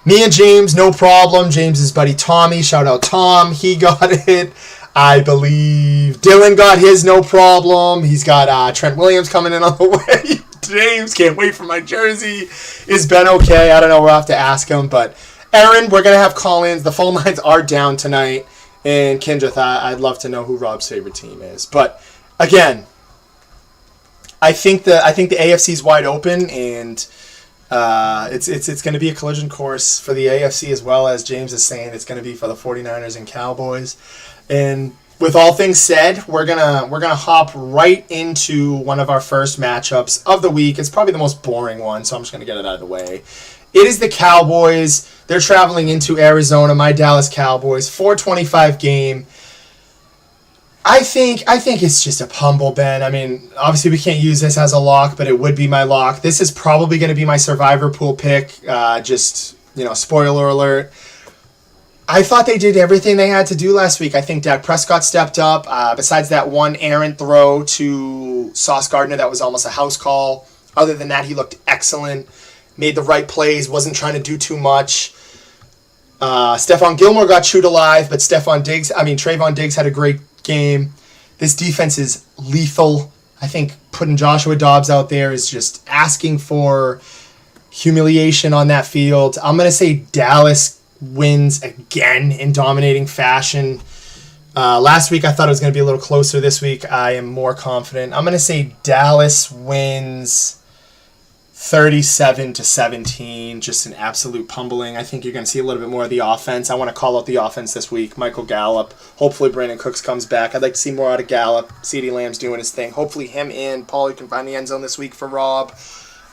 Me and James, no problem. James's buddy Tommy, shout out Tom, he got it. I believe Dylan got his, no problem. He's got Trent Williams coming in on the way. James, can't wait for my jersey. Is Ben okay? I don't know. We'll have to ask him. But Aaron, we're going to have call-ins. The phone lines are down tonight. And Kendrith, I'd love to know who Rob's favorite team is. But again, I think the AFC is wide open, and it's going to be a collision course for the AFC, as well as James is saying it's going to be for the 49ers and Cowboys. And with all things said, we're gonna hop right into one of our first matchups of the week. It's probably the most boring one, so I'm just gonna get it out of the way. It is the Cowboys. They're traveling into Arizona. My Dallas Cowboys, 4:25 game. I think it's just a humble, Ben. I mean, obviously we can't use this as a lock, but it would be my lock. This is probably going to be my survivor pool pick. Spoiler alert. I thought they did everything they had to do last week. I think Dak Prescott stepped up. Besides that one errant throw to Sauce Gardner, that was almost a house call. Other than that, he looked excellent. Made the right plays. Wasn't trying to do too much. Stephon Gilmore got chewed alive, but Trayvon Diggs had a great game. This defense is lethal. I think putting Joshua Dobbs out there is just asking for humiliation on that field. I'm going to say Dallas wins again in dominating fashion. Last week I thought it was going to be a little closer. This week I am more confident. I'm going to say Dallas wins 37-17. Just an absolute pummeling. I think you're going to see a little bit more of the offense. I want to call out the offense this week. Michael Gallup. Hopefully Brandon Cooks comes back. I'd like to see more out of Gallup. CeeDee Lamb's doing his thing. Hopefully him and Paulie can find the end zone this week for Rob.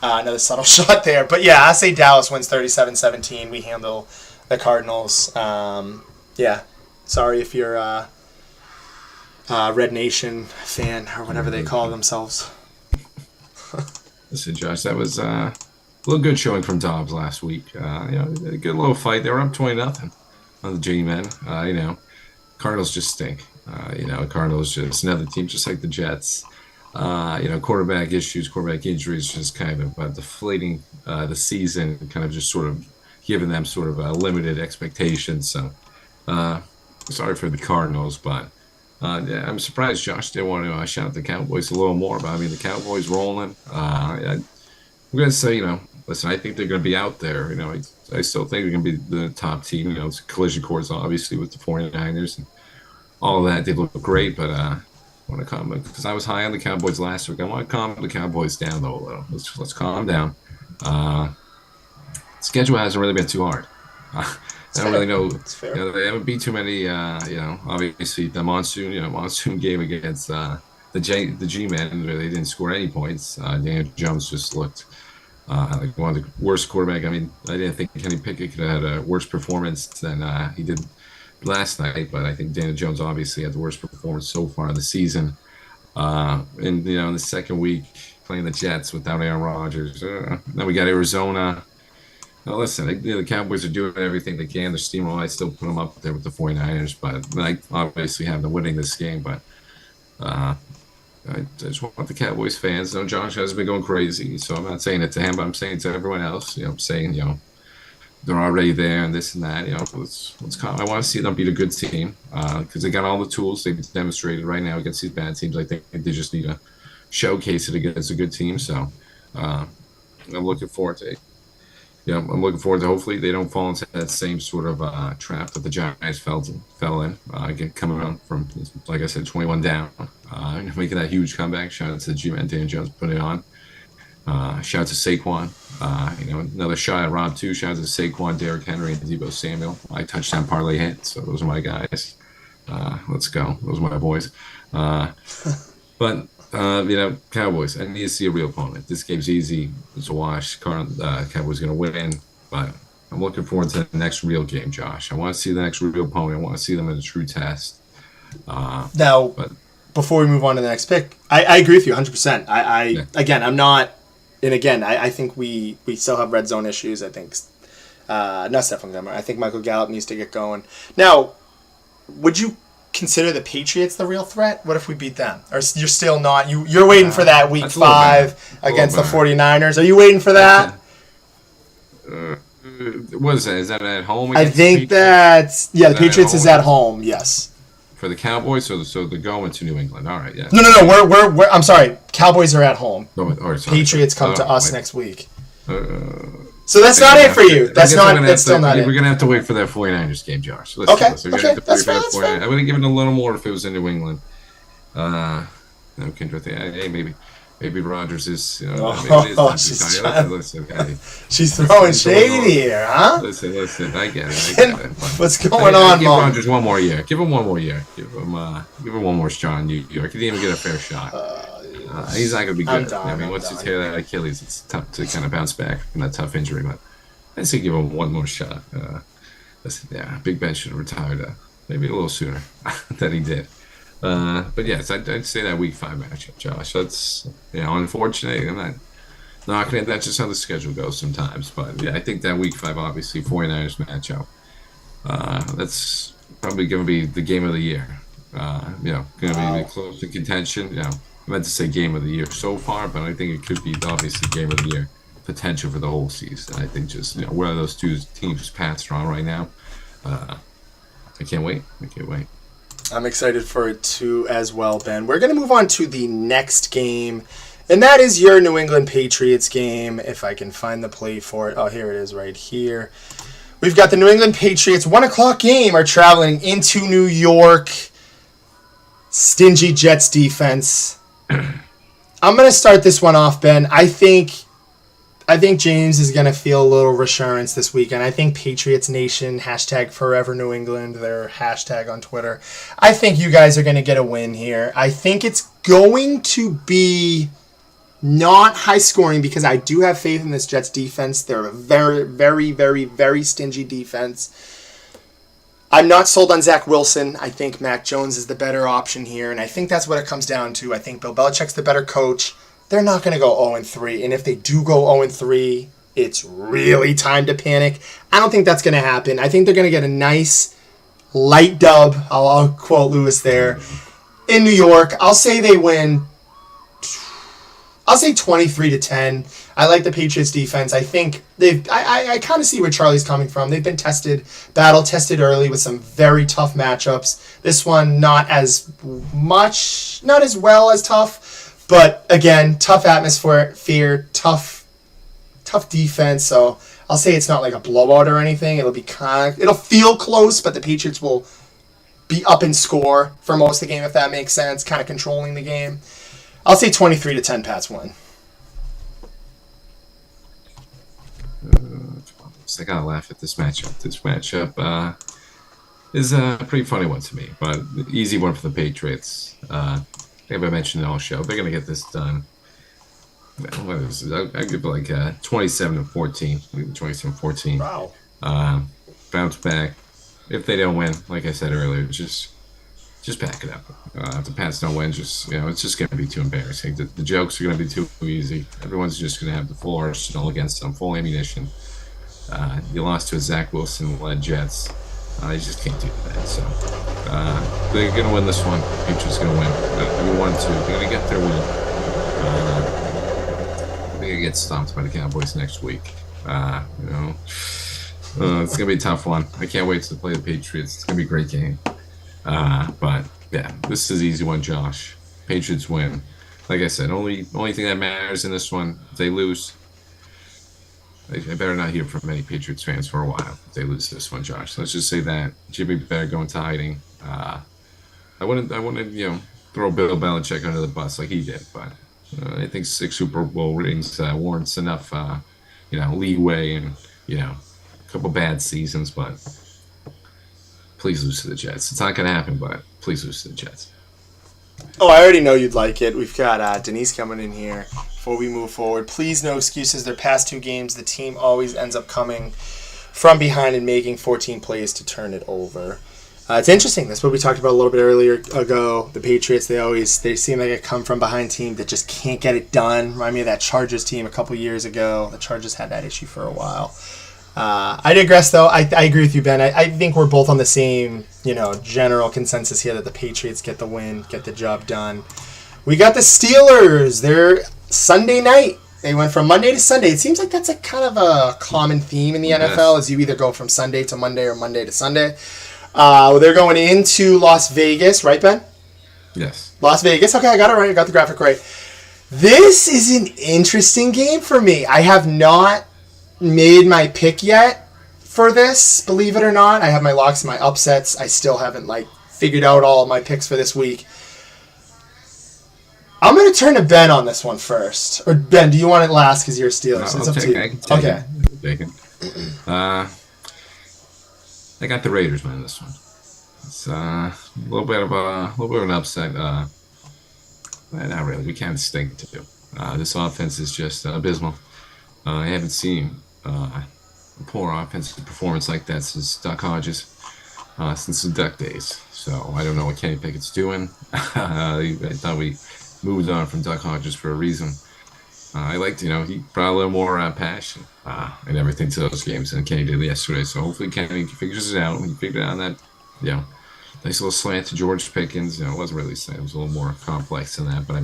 Another subtle shot there. But yeah, I say Dallas wins 37-17. We handle the Cardinals. Yeah. Sorry if you're a Red Nation fan or whatever they call themselves. Listen, Josh, that was a little good showing from Dobbs last week. A good little fight. They were up 20-0 on the G-Men. Cardinals just stink. Cardinals just another team just like the Jets. Quarterback issues, quarterback injuries, just kind of deflating the season, kind of just sort of giving them sort of limited expectations. So, sorry for the Cardinals, but I'm surprised Josh didn't want to shout out the Cowboys a little more. But I mean, the Cowboys rolling. I'm going to say, listen, I think they're going to be out there. I still think they're going to be the top team. It's a collision course, obviously, with the 49ers and all of that. They look great, but I want to calm because I was high on the Cowboys last week. I want to calm the Cowboys down, though, a little. Let's calm down. Schedule hasn't really been too hard. I don't really know. They haven't beat too many. Obviously the monsoon game against the G-Men, where they didn't score any points. Daniel Jones just looked like one of the worst quarterback. I mean, I didn't think Kenny Pickett could have had a worse performance than he did last night, but I think Daniel Jones obviously had the worst performance so far in the season. In the second week playing the Jets without Aaron Rodgers. Then we got Arizona. Now, listen, the Cowboys are doing everything they can. They're steamrolling. I still put them up there with the 49ers, but I obviously have them winning this game. But I just want the Cowboys fans. Josh has been going crazy, so I'm not saying it to him, but I'm saying it to everyone else. I'm saying, they're already there and this and that. Let's I want to see them beat a good team because they got all the tools. They've demonstrated right now against these bad teams. I think they just need to showcase it against a good team. So I'm looking forward to it. I'm looking forward to hopefully they don't fall into that same sort of trap that the Giants fell in. Again, coming out from, like I said, 21 down, making that huge comeback. Shout out to the G-Man, Dan Jones, putting it on. Shout out to Saquon. Another shot at Rob, too. Shout out to Saquon, Derrick Henry, and Deebo Samuel. My touchdown parlay hit, so those are my guys. Let's go. Those are my boys. But Cowboys, I need to see a real opponent. This game's easy. It's a wash. Cowboys going to win, but I'm looking forward to the next real game, Josh. I want to see the next real opponent. I want to see them in a true test. Before we move on to the next pick, I agree with you 100%. Again, I'm not, and again, I think we still have red zone issues. I think not Stephon Gilmore. I think Michael Gallup needs to get going. Now, would you consider the Patriots the real threat? What if we beat them? Or you're still not? You're waiting for that week 5 against the 49ers. Are you waiting for that? What is that? Is that at home? I think that's... Yeah, the Patriots is at home, yes. For the Cowboys? So they're going to New England. All right, yeah. No. We're I'm sorry. Cowboys are at home. Patriots come to us next week. So that's not it for you. That's still not it. We're going to have to wait for that 49ers game, Josh. Okay, that's fine. I would have given a little more if it was in New England. Maybe Rodgers is... She's throwing shady here, huh? Listen, I get it. What's going on, Give Mom? Rodgers one more year. Give him one more year. Give him one more shot in New York. He didn't even get a fair shot. He's not going to be good. Once you tear that Achilles, it's tough to kind of bounce back from that tough injury. But I'd say give him one more shot. Big Ben should have retired maybe a little sooner than he did. But yes, I'd say that week 5 matchup, Josh. That's unfortunate. I'm not knocking it. That's just how the schedule goes sometimes. But yeah, I think that week 5, obviously 49ers matchup. That's probably going to be the game of the year. Going to be close to contention. I meant to say game of the year so far, but I think it could be obviously game of the year potential for the whole season. I think just where those two teams' paths are on right now. I can't wait. I'm excited for it too as well, Ben. We're going to move on to the next game, and that is your New England Patriots game. If I can find the play for it. Oh, here it is right here. We've got the New England Patriots 1 o'clock game are traveling into New York. stingy Jets defense. I'm going to start this one off, Ben. I think James is going to feel a little reassurance this weekend. I think Patriots Nation, hashtag Forever New England, their hashtag on Twitter. I think you guys are going to get a win here. I think it's going to be not high scoring because I do have faith in this Jets defense. They're a very, very, very, very stingy defense. I'm not sold on Zach Wilson. I think Mac Jones is the better option here, and I think that's what it comes down to. I think Bill Belichick's the better coach. They're not going to go 0-3, and if they do go 0-3, it's really time to panic. I don't think that's going to happen. I think they're going to get a nice light dub. I'll quote Lewis there. In New York, I'll say they win. I'll say 23-10. I like the Patriots defense. I think I kind of see where Charlie's coming from. They've been battle tested early with some very tough matchups. This one not as well as tough, but again, tough atmosphere, tough defense. So I'll say it's not like a blowout or anything. It'll feel close, but the Patriots will be up in score for most of the game, if that makes sense, kind of controlling the game. I'll say 23-10 Pats win. I gotta laugh at this matchup. This matchup is a pretty funny one to me, but easy one for the Patriots. I think I mentioned it all show. They're gonna get this done. What is it? I give it like 27-14. 27-14. Wow. Bounce back. If they don't win, like I said earlier, just back it up. If the Pats don't win, it's just going to be too embarrassing. The jokes are going to be too easy. Everyone's just going to have the full arsenal against them, full ammunition. You lost to a Zach Wilson-led Jets. You just can't do that. So they're going to win this one. Patriots going to win. Every 1-2. They're going to get their win. They're going to get stomped by the Cowboys next week. It's going to be a tough one. I can't wait to play the Patriots. It's going to be a great game. But yeah, this is an easy one, Josh. Patriots win. Like I said, only thing that matters in this one, if they lose, I better not hear from many Patriots fans for a while if they lose this one, Josh. Let's just say that Jimmy better go into hiding. I wouldn't throw Bill Belichick under the bus like he did, but I think 6 Super Bowl rings warrants enough leeway and a couple bad seasons, but please lose to the Jets. It's not going to happen, but please lose to the Jets. Oh, I already know you'd like it. We've got Denise coming in here before we move forward. Please, no excuses. Their past 2 games, the team always ends up coming from behind and making 14 plays to turn it over. It's interesting. That's what we talked about a little bit earlier ago. The Patriots, they seem like a come-from-behind team that just can't get it done. Remind me of that Chargers team a couple years ago. The Chargers had that issue for a while. I digress, though. I agree with you, Ben. I think we're both on the same, general consensus here that the Patriots get the win, get the job done. We got the Steelers. They're Sunday night. They went from Monday to Sunday. It seems like that's a kind of a common theme in the NFL, as you either go from Sunday to Monday or Monday to Sunday. They're going into Las Vegas, right, Ben? Yes. Las Vegas. Okay, I got it right. I got the graphic right. This is an interesting game for me. I have not made my pick yet for this, believe it or not. I have my locks and my upsets. I still haven't figured out all of my picks for this week. I'm going to turn to Ben on this one first. Or Ben, do you want it last because you're Steelers? It's up to you. I can take it. I got the Raiders winning this one. It's a little bit of an upset. Not really. We can't stink to do. This offense is just abysmal. I haven't seen a poor offensive performance like that since Duck Hodges, since the Duck days. So I don't know what Kenny Pickett's doing. I thought we moved on from Duck Hodges for a reason. I liked, he brought a little more passion and everything to those games than Kenny did yesterday. So hopefully Kenny figures it out. He figured out that, nice little slant to George Pickens. It wasn't really a slant. It was a little more complex than that. But,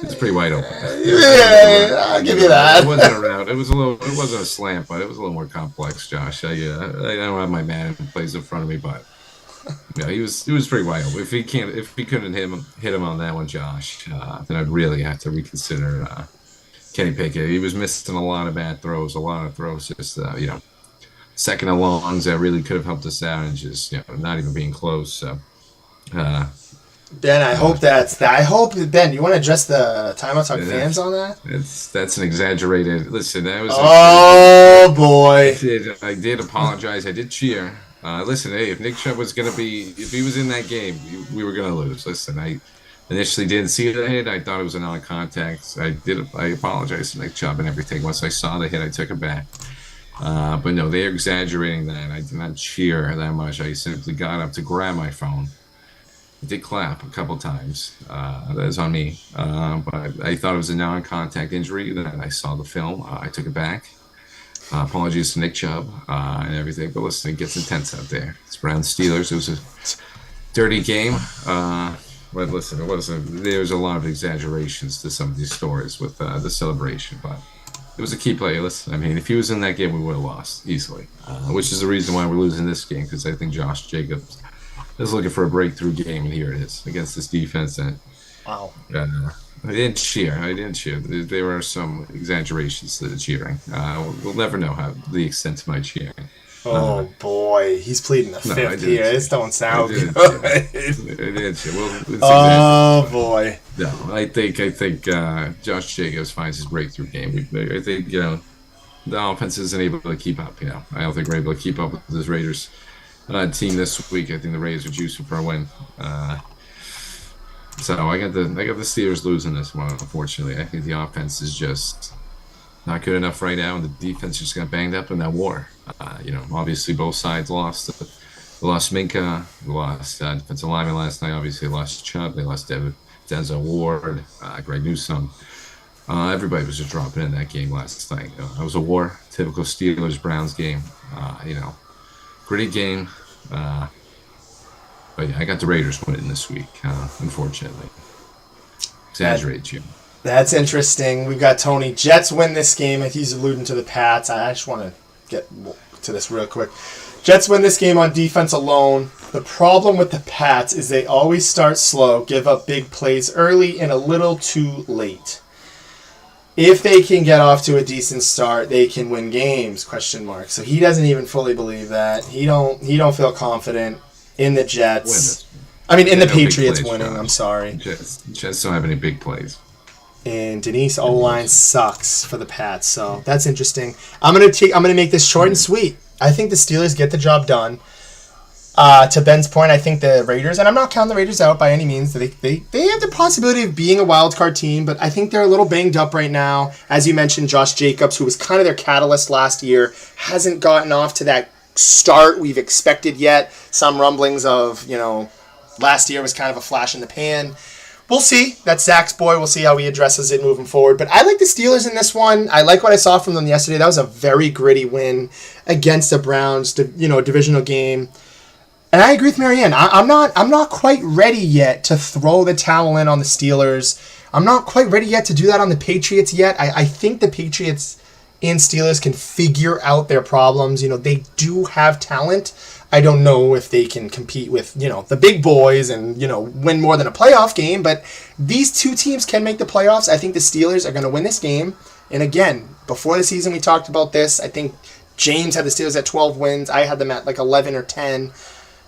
it's pretty wide open. Yeah, I'll give you that. It wasn't a route. It wasn't a slant, but it was a little more complex, Josh. I don't have my man who plays in front of me, but he was pretty wide open. If he couldn't hit him on that one, Josh, then I'd really have to reconsider Kenny Pickett. He was missing a lot of bad throws, just second and longs that really could have helped us out, and just not even being close. So Ben, I hope that's that. I hope that, Ben, you want to address the Timeout Talk fans on that? That's an exaggerated. Listen, that was. Oh boy! I did apologize. I did cheer. Listen, hey, if Nick Chubb was if he was in that game, we were gonna lose. Listen, I initially didn't see the hit. I thought it was a non-contact. I apologized to Nick Chubb and everything. Once I saw the hit, I took it back. But no, they're exaggerating that. I did not cheer that much. I simply got up to grab my phone. I did clap a couple times. That is on me. But I thought it was a non-contact injury. Then I saw the film. I took it back. Apologies to Nick Chubb and everything. But listen, it gets intense out there. It's Browns Steelers. It was a dirty game. But listen, there's a lot of exaggerations to some of these stories with the celebration. But it was a key play. Listen, I mean, if he was in that game, we would have lost easily. Which is the reason why we're losing this game, because I think Josh Jacobs is looking for a breakthrough game, and here it is against this defense. And Wow. I didn't cheer. There were some exaggerations to the cheering. We'll never know the extent of my cheering. Oh boy, he's pleading the fifth here. This don't sound good. I didn't cheer. Well, it's Oh boy. No, I think Josh Jacobs finds his breakthrough game. I think the offense isn't able to keep up. I don't think we're able to keep up with this Raiders team this week. I think the Raiders are juicing for a win. So I got the Steelers losing this one. Unfortunately, I think the offense is just not good enough right now, and the defense just got banged up in that war. Obviously both sides lost. They lost Minka. They lost defensive lineman last night. Obviously, they lost Chubb. They lost Denzel Ward, Greg Newsome. Everybody was just dropping in that game last night. It was a war, typical Steelers-Browns game. Gritty game. But yeah, I got the Raiders winning this week, unfortunately. Exaggerate you. That's interesting. We've got Tony. Jets win this game. He's alluding to the Pats. I just want to get to this real quick. Jets win this game on defense alone. The problem with the Pats is they always start slow, give up big plays early, and a little too late. If they can get off to a decent start, they can win games, ? So he doesn't even fully believe that. He don't feel confident in the Jets. In the Patriots winning. I'm sorry. Jets don't have any big plays. And Denise O-line sucks for the Pats, so that's interesting. I'm gonna make this short and sweet. I think the Steelers get the job done. To Ben's point, I think the Raiders, and I'm not counting the Raiders out by any means. They have the possibility of being a wild card team, but I think they're a little banged up right now. As you mentioned, Josh Jacobs, who was kind of their catalyst last year, hasn't gotten off to that start we've expected yet. Some rumblings of, last year was kind of a flash in the pan. We'll see. That's Zach's boy. We'll see how he addresses it moving forward. But I like the Steelers in this one. I like what I saw from them yesterday. That was a very gritty win against the Browns, divisional game. And I agree with Marianne. I'm not quite ready yet to throw the towel in on the Steelers. I'm not quite ready yet to do that on the Patriots yet. I think the Patriots and Steelers can figure out their problems. They do have talent. I don't know if they can compete with, the big boys and, win more than a playoff game. But these two teams can make the playoffs. I think the Steelers are going to win this game. And again, before the season we talked about this. I think James had the Steelers at 12 wins. I had them at like 11 or 10.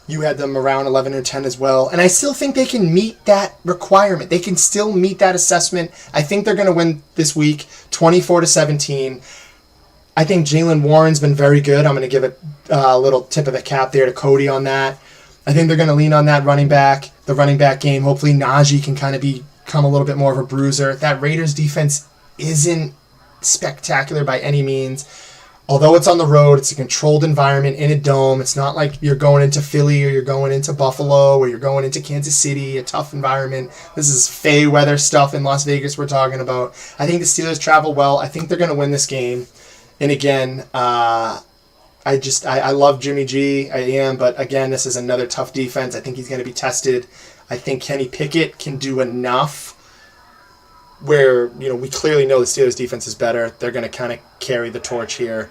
You had them around 11 or 10 as well. And I still think they can meet that requirement. They can still meet that assessment. I think they're going to win this week, 24-17. I think Jaylen Warren's been very good. I'm going to give a little tip of the cap there to Cody on that. I think they're going to lean on that the running back game. Hopefully Najee can kind of become a little bit more of a bruiser. That Raiders defense isn't spectacular by any means. Although it's on the road, it's a controlled environment in a dome. It's not like you're going into Philly or you're going into Buffalo or you're going into Kansas City, a tough environment. This is fey weather stuff in Las Vegas we're talking about. I think the Steelers travel well. I think they're going to win this game. And again, I love Jimmy G. I am. But again, this is another tough defense. I think he's going to be tested. I think Kenny Pickett can do enough where, we clearly know the Steelers defense is better. They're going to kind of carry the torch here.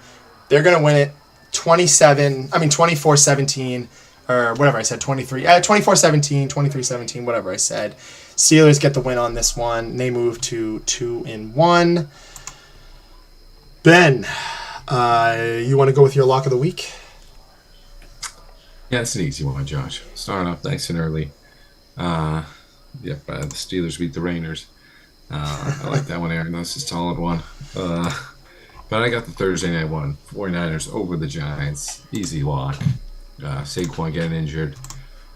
They're going to win it 24-17, or whatever I said, 24-17, 23-17, whatever I said. Steelers get the win on this one. They move to 2-1. Ben, you want to go with your lock of the week? Yeah, it's an easy one, Josh. Starting off nice and early. Yep, the Steelers beat the Raiders. I like that one, Aaron. That's a solid one. But I got the Thursday night one. 49ers over the Giants. Easy lock. Saquon getting injured.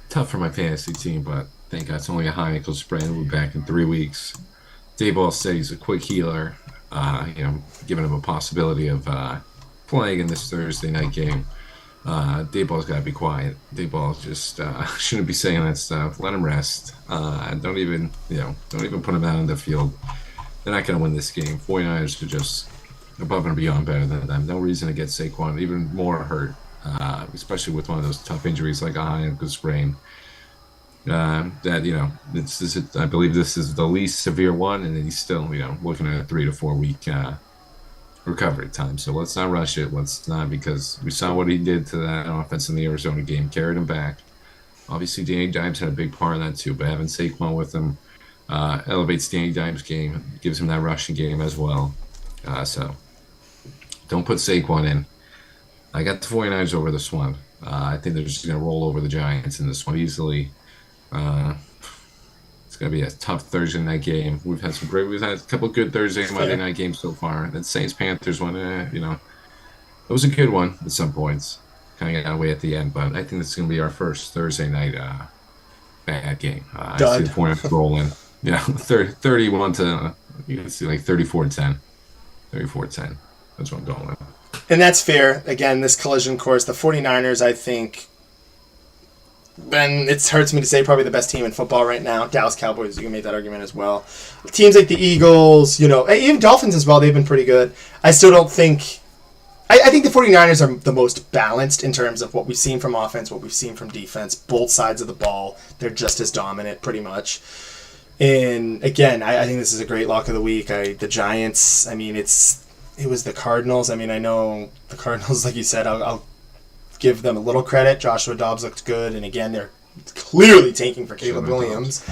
Tough for my fantasy team, but thank God it's only a high ankle sprain. We'll be back in 3 weeks. Dayball said he's a quick healer. Giving him a possibility of playing in this Thursday night game. Dayball's got to be quiet. Dayball just shouldn't be saying that stuff. Let him rest. Don't even put him out in the field. They're not going to win this game. 49ers are just above and beyond better than them. No reason to get Saquon even more hurt, especially with one of those tough injuries like a high ankle sprain. I believe this is the least severe one, and he's still, looking at a 3 to 4 week recovery time. So let's not rush it. Let's not, because we saw what he did to that offense in the Arizona game, carried him back. Obviously, Danny Dimes had a big part in that too, but having Saquon with him elevates Danny Dimes' game, gives him that rushing game as well. So don't put Saquon in. I got the 49ers over this one. I think they're just going to roll over the Giants in this one easily. It's going to be a tough Thursday night game. We've had a couple good Thursday and Monday night games so far. That Saints-Panthers one, it was a good one at some points. Kind of got away at the end, but I think this is going to be our first Thursday night bad game. I see the point of rolling. 31 to, you can see like 34-10. 34-10. That's what I'm going with. And that's fair. Again, this collision course, the 49ers, I think, then it hurts me to say probably the best team in football right now. Dallas Cowboys, you can make that argument as well. Teams like the Eagles, even Dolphins as well, they've been pretty good. I still don't think... I think the 49ers are the most balanced in terms of what we've seen from offense, what we've seen from defense. Both sides of the ball, they're just as dominant pretty much. And again, I think this is a great lock of the week. The Giants, it was the Cardinals. I know the Cardinals, like you said, I'll give them a little credit. Joshua Dobbs looked good, and again, they're clearly tanking for Caleb Williams.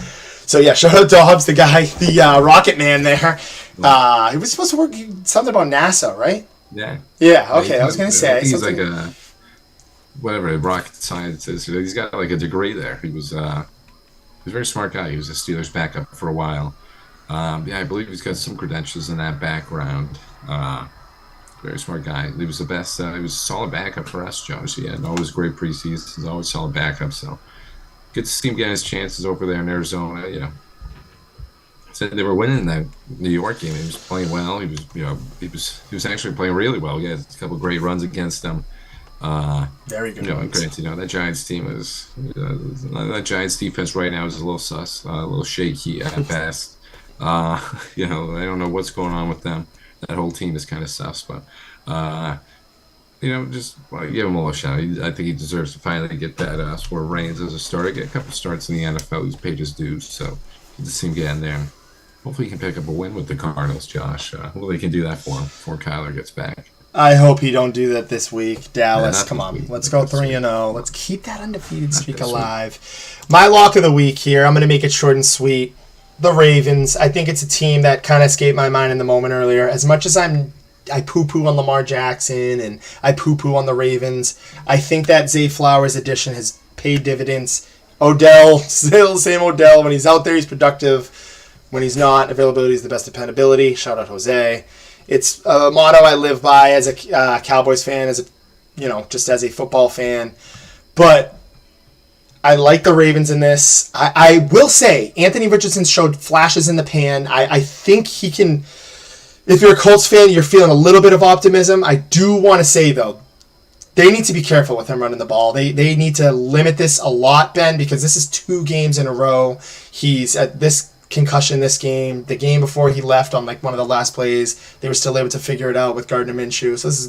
So yeah, shout out Dobbs, the guy, the Rocket Man there. He was supposed to work something about NASA, right? Yeah. Yeah. Okay, I was gonna say. He's like a rocket scientist. He's got like a degree there. He was a very smart guy. He was a Steelers backup for a while. I believe he's got some credentials in that background. Very smart guy. He was the best. He was a solid backup for us, Josh. He had always great preseasons. He's always solid backup. So good to see him getting his chances over there in Arizona. Said they were winning that New York game. He was playing well. He was actually playing really well. He had a couple of great runs against them. Very good. Granted, that Giants team is that Giants defense right now is a little sus, a little shaky at best. I don't know what's going on with them. That whole team is kind of sus, but just give him a little shout. I think he deserves to finally get that sort of reigns as a starter, get a couple starts in the NFL. He's paid his dues, so good to see him get in there. Hopefully, he can pick up a win with the Cardinals, Josh. Hopefully, he can do that for him before Kyler gets back. I hope he don't do that this week. Dallas, come on. Let's go 3-0. Let's keep that undefeated streak alive. My lock of the week here, I'm going to make it short and sweet. The Ravens. I think it's a team that kind of escaped my mind in the moment earlier. As much as I poo-poo on Lamar Jackson and I poo-poo on the Ravens, I think that Zay Flowers addition has paid dividends. Odell, still same Odell. When he's out there, he's productive. When he's not, availability is the best dependability. Shout out Jose. It's a motto I live by as a Cowboys fan, just as a football fan. But I like the Ravens in this. I will say, Anthony Richardson showed flashes in the pan. I think he can... If you're a Colts fan, you're feeling a little bit of optimism. I do want to say, though, they need to be careful with him running the ball. They need to limit this a lot, Ben, because this is 2 games in a row. He's at this concussion this game. The game before he left on one of the last plays, they were still able to figure it out with Gardner Minshew. So this is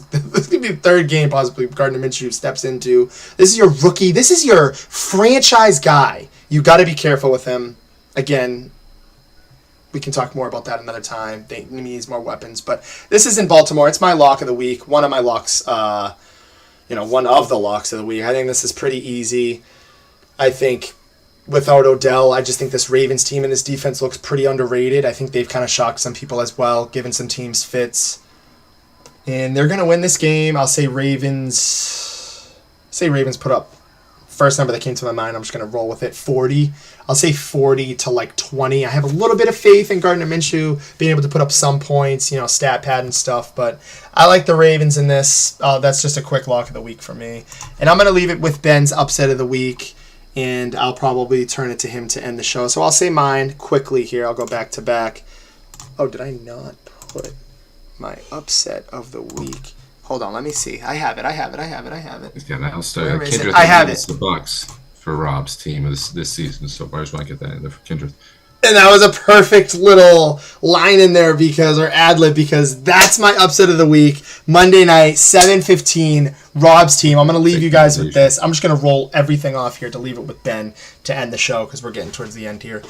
going to be the 3rd game possibly Gardner Minshew steps into. This is your rookie. This is your franchise guy. You got to be careful with him. Again, we can talk more about that another time. They need more weapons. But this is in Baltimore. It's my lock of the week. One of my locks, one of the locks of the week. I think this is pretty easy. I think without Odell, I just think this Ravens team and this defense looks pretty underrated. I think they've kind of shocked some people as well, given some teams fits. And they're going to win this game. I'll say Ravens put up first number that came to my mind. I'm just going to roll with it. 40. I'll say 40 to like 20. I have a little bit of faith in Gardner Minshew being able to put up some points, stat pad and stuff, but I like the Ravens in this. That's just a quick lock of the week for me. And I'm going to leave it with Ben's upset of the week, and I'll probably turn it to him to end the show. So I'll say mine quickly here. I'll go back to back. Oh, did I not put my upset of the week? Hold on, let me see. I have it. Yeah, now Where is it? I have it. The Bucks for Rob's team this season, so I just want to get that in there for Kindred. And that was a perfect little line in there or ad lib, because that's my upset of the week. Monday night, 7:15, Rob's team. I'm going to leave you guys with this. I'm just going to roll everything off here to leave it with Ben to end the show, because we're getting towards the end here.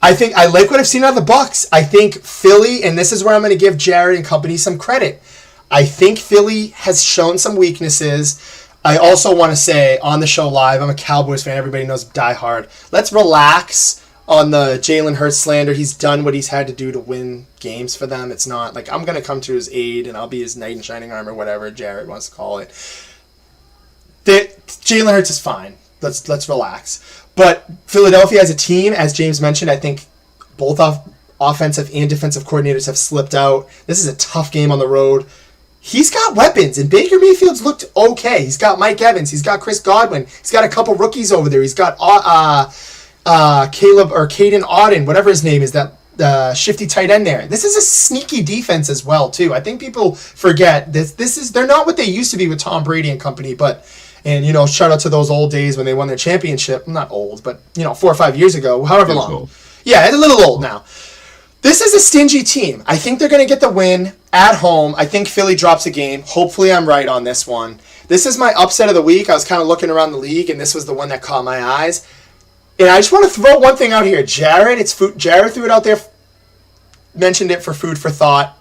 I think I like what I've seen out of the Bucks. I think Philly, and this is where I'm going to give Jared and company some credit. I think Philly has shown some weaknesses. I also want to say on the show live, I'm a Cowboys fan. Everybody knows Die Hard. Let's relax on the Jalen Hurts slander. He's done what he's had to do to win games for them. It's not like I'm going to come to his aid and I'll be his knight in shining armor, whatever Jared wants to call it. Jalen Hurts is fine. Let's relax. But Philadelphia as a team, as James mentioned, I think both offensive and defensive coordinators have slipped out. This is a tough game on the road. He's got weapons, and Baker Mayfield's looked okay. He's got Mike Evans. He's got Chris Godwin. He's got a couple rookies over there. He's got Caleb or Caden Auden, whatever his name is, that shifty tight end there. This is a sneaky defense as well, too. I think people forget they're not what they used to be with Tom Brady and company, and shout out to those old days when they won their championship. Not old, but 4 or 5 years ago, however long. Old. Yeah, it's a little old now. This is a stingy team. I think they're going to get the win at home. I think Philly drops a game. Hopefully I'm right on this one. This is my upset of the week. I was kind of looking around the league, and this was the one that caught my eyes. And I just want to throw one thing out here. Jared threw it out there, mentioned it for food for thought.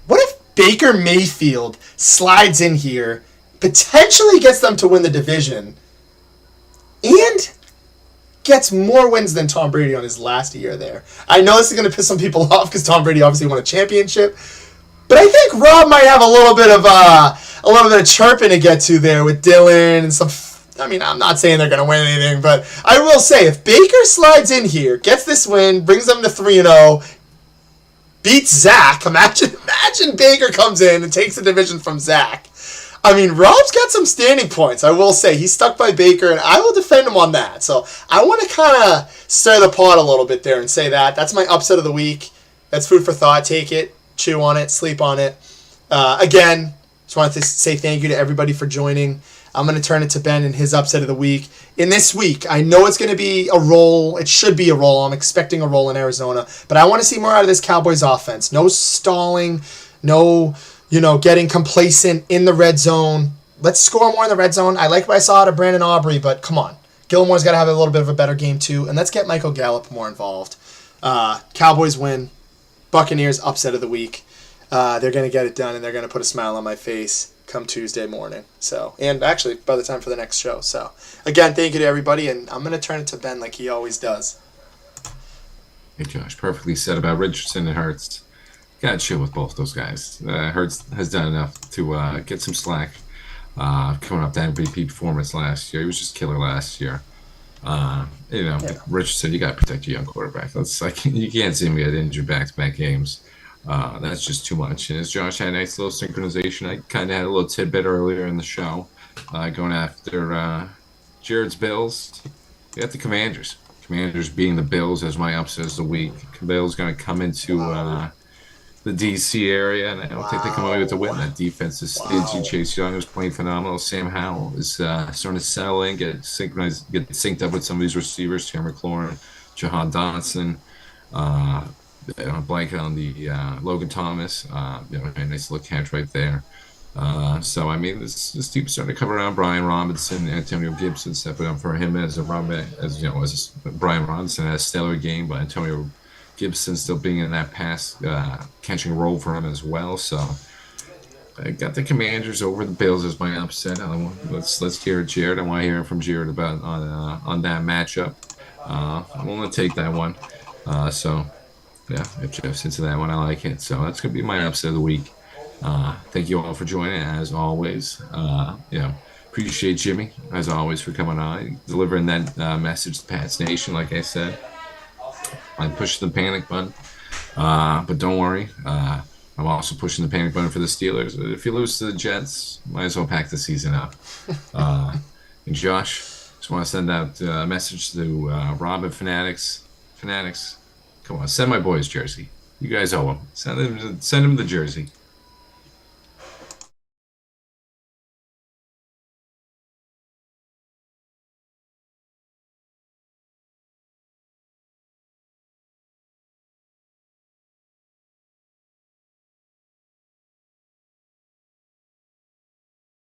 What if Baker Mayfield slides in here, potentially gets them to win the division, and gets more wins than Tom Brady on his last year there? I know this is going to piss some people off because Tom Brady obviously won a championship, but I think Rob might have a little bit of chirping to get to there with Dylan and some. I mean, I'm not saying they're going to win anything, but I will say if Baker slides in here, gets this win, brings them to 3-0, beats Zach. Imagine Baker comes in and takes the division from Zach. I mean, Rob's got some standing points, I will say. He's stuck by Baker, and I will defend him on that. So I want to kind of stir the pot a little bit there and say that. That's my upset of the week. That's food for thought. Take it, chew on it, sleep on it. Again, just wanted to say thank you to everybody for joining. I'm going to turn it to Ben and his upset of the week. In this week, I know it's going to be a roll. It should be a roll. I'm expecting a roll in Arizona. But I want to see more out of this Cowboys offense. No stalling, no getting complacent in the red zone. Let's score more in the red zone. I like what I saw out of Brandon Aubrey, but come on. Gilmore's got to have a little bit of a better game too. And let's get Michael Gallup more involved. Cowboys win. Buccaneers upset of the week. They're going to get it done, and they're going to put a smile on my face come Tuesday morning. So, and actually by the time for the next show. So again, thank you to everybody, and I'm going to turn it to Ben like he always does. Hey Josh, perfectly said about Richardson and Hurts. Gotta chill with both those guys. Hurts has done enough to get some slack coming up to MVP performance last year. He was just killer last year. Richardson, you gotta protect your young quarterback. That's like you can't see him get injured back-to-back games. That's just too much. And as Josh had a nice little synchronization, I kind of had a little tidbit earlier in the show going after Jared's Bills. You got the Commanders. Commanders being the Bills as my upset of the week. Bills going to come into the D.C. area, and I don't think they come away with the win. That defense is stingy. Chase Young is playing phenomenal. Sam Howell is starting to settle in, get synced up with some of these receivers, Terry McLaurin, Jahan Dotson. I'm blanking on the Logan Thomas. A nice little catch right there. So I mean, this team starting to come around. Brian Robinson, Antonio Gibson stepping up for him as Brian Robinson has a stellar game, but Antonio Gibson still being in that pass catching role for him as well. So I got the Commanders over the Bills as my upset. Let's hear it, Jared. I want to hear from Jared about on that matchup. I'm going to take that one. If Jeff's into that one, I like it. So that's going to be my upset of the week. Thank you all for joining, as always. Appreciate Jimmy, as always, for coming on, delivering that message to Pats Nation, like I said. I pushed the panic button. But don't worry. I'm also pushing the panic button for the Steelers. If you lose to the Jets, might as well pack the season up. And Josh, just want to send out a message to Robin Fanatics. Fanatics, come on, send my boys jersey. You guys owe them. Send him the jersey.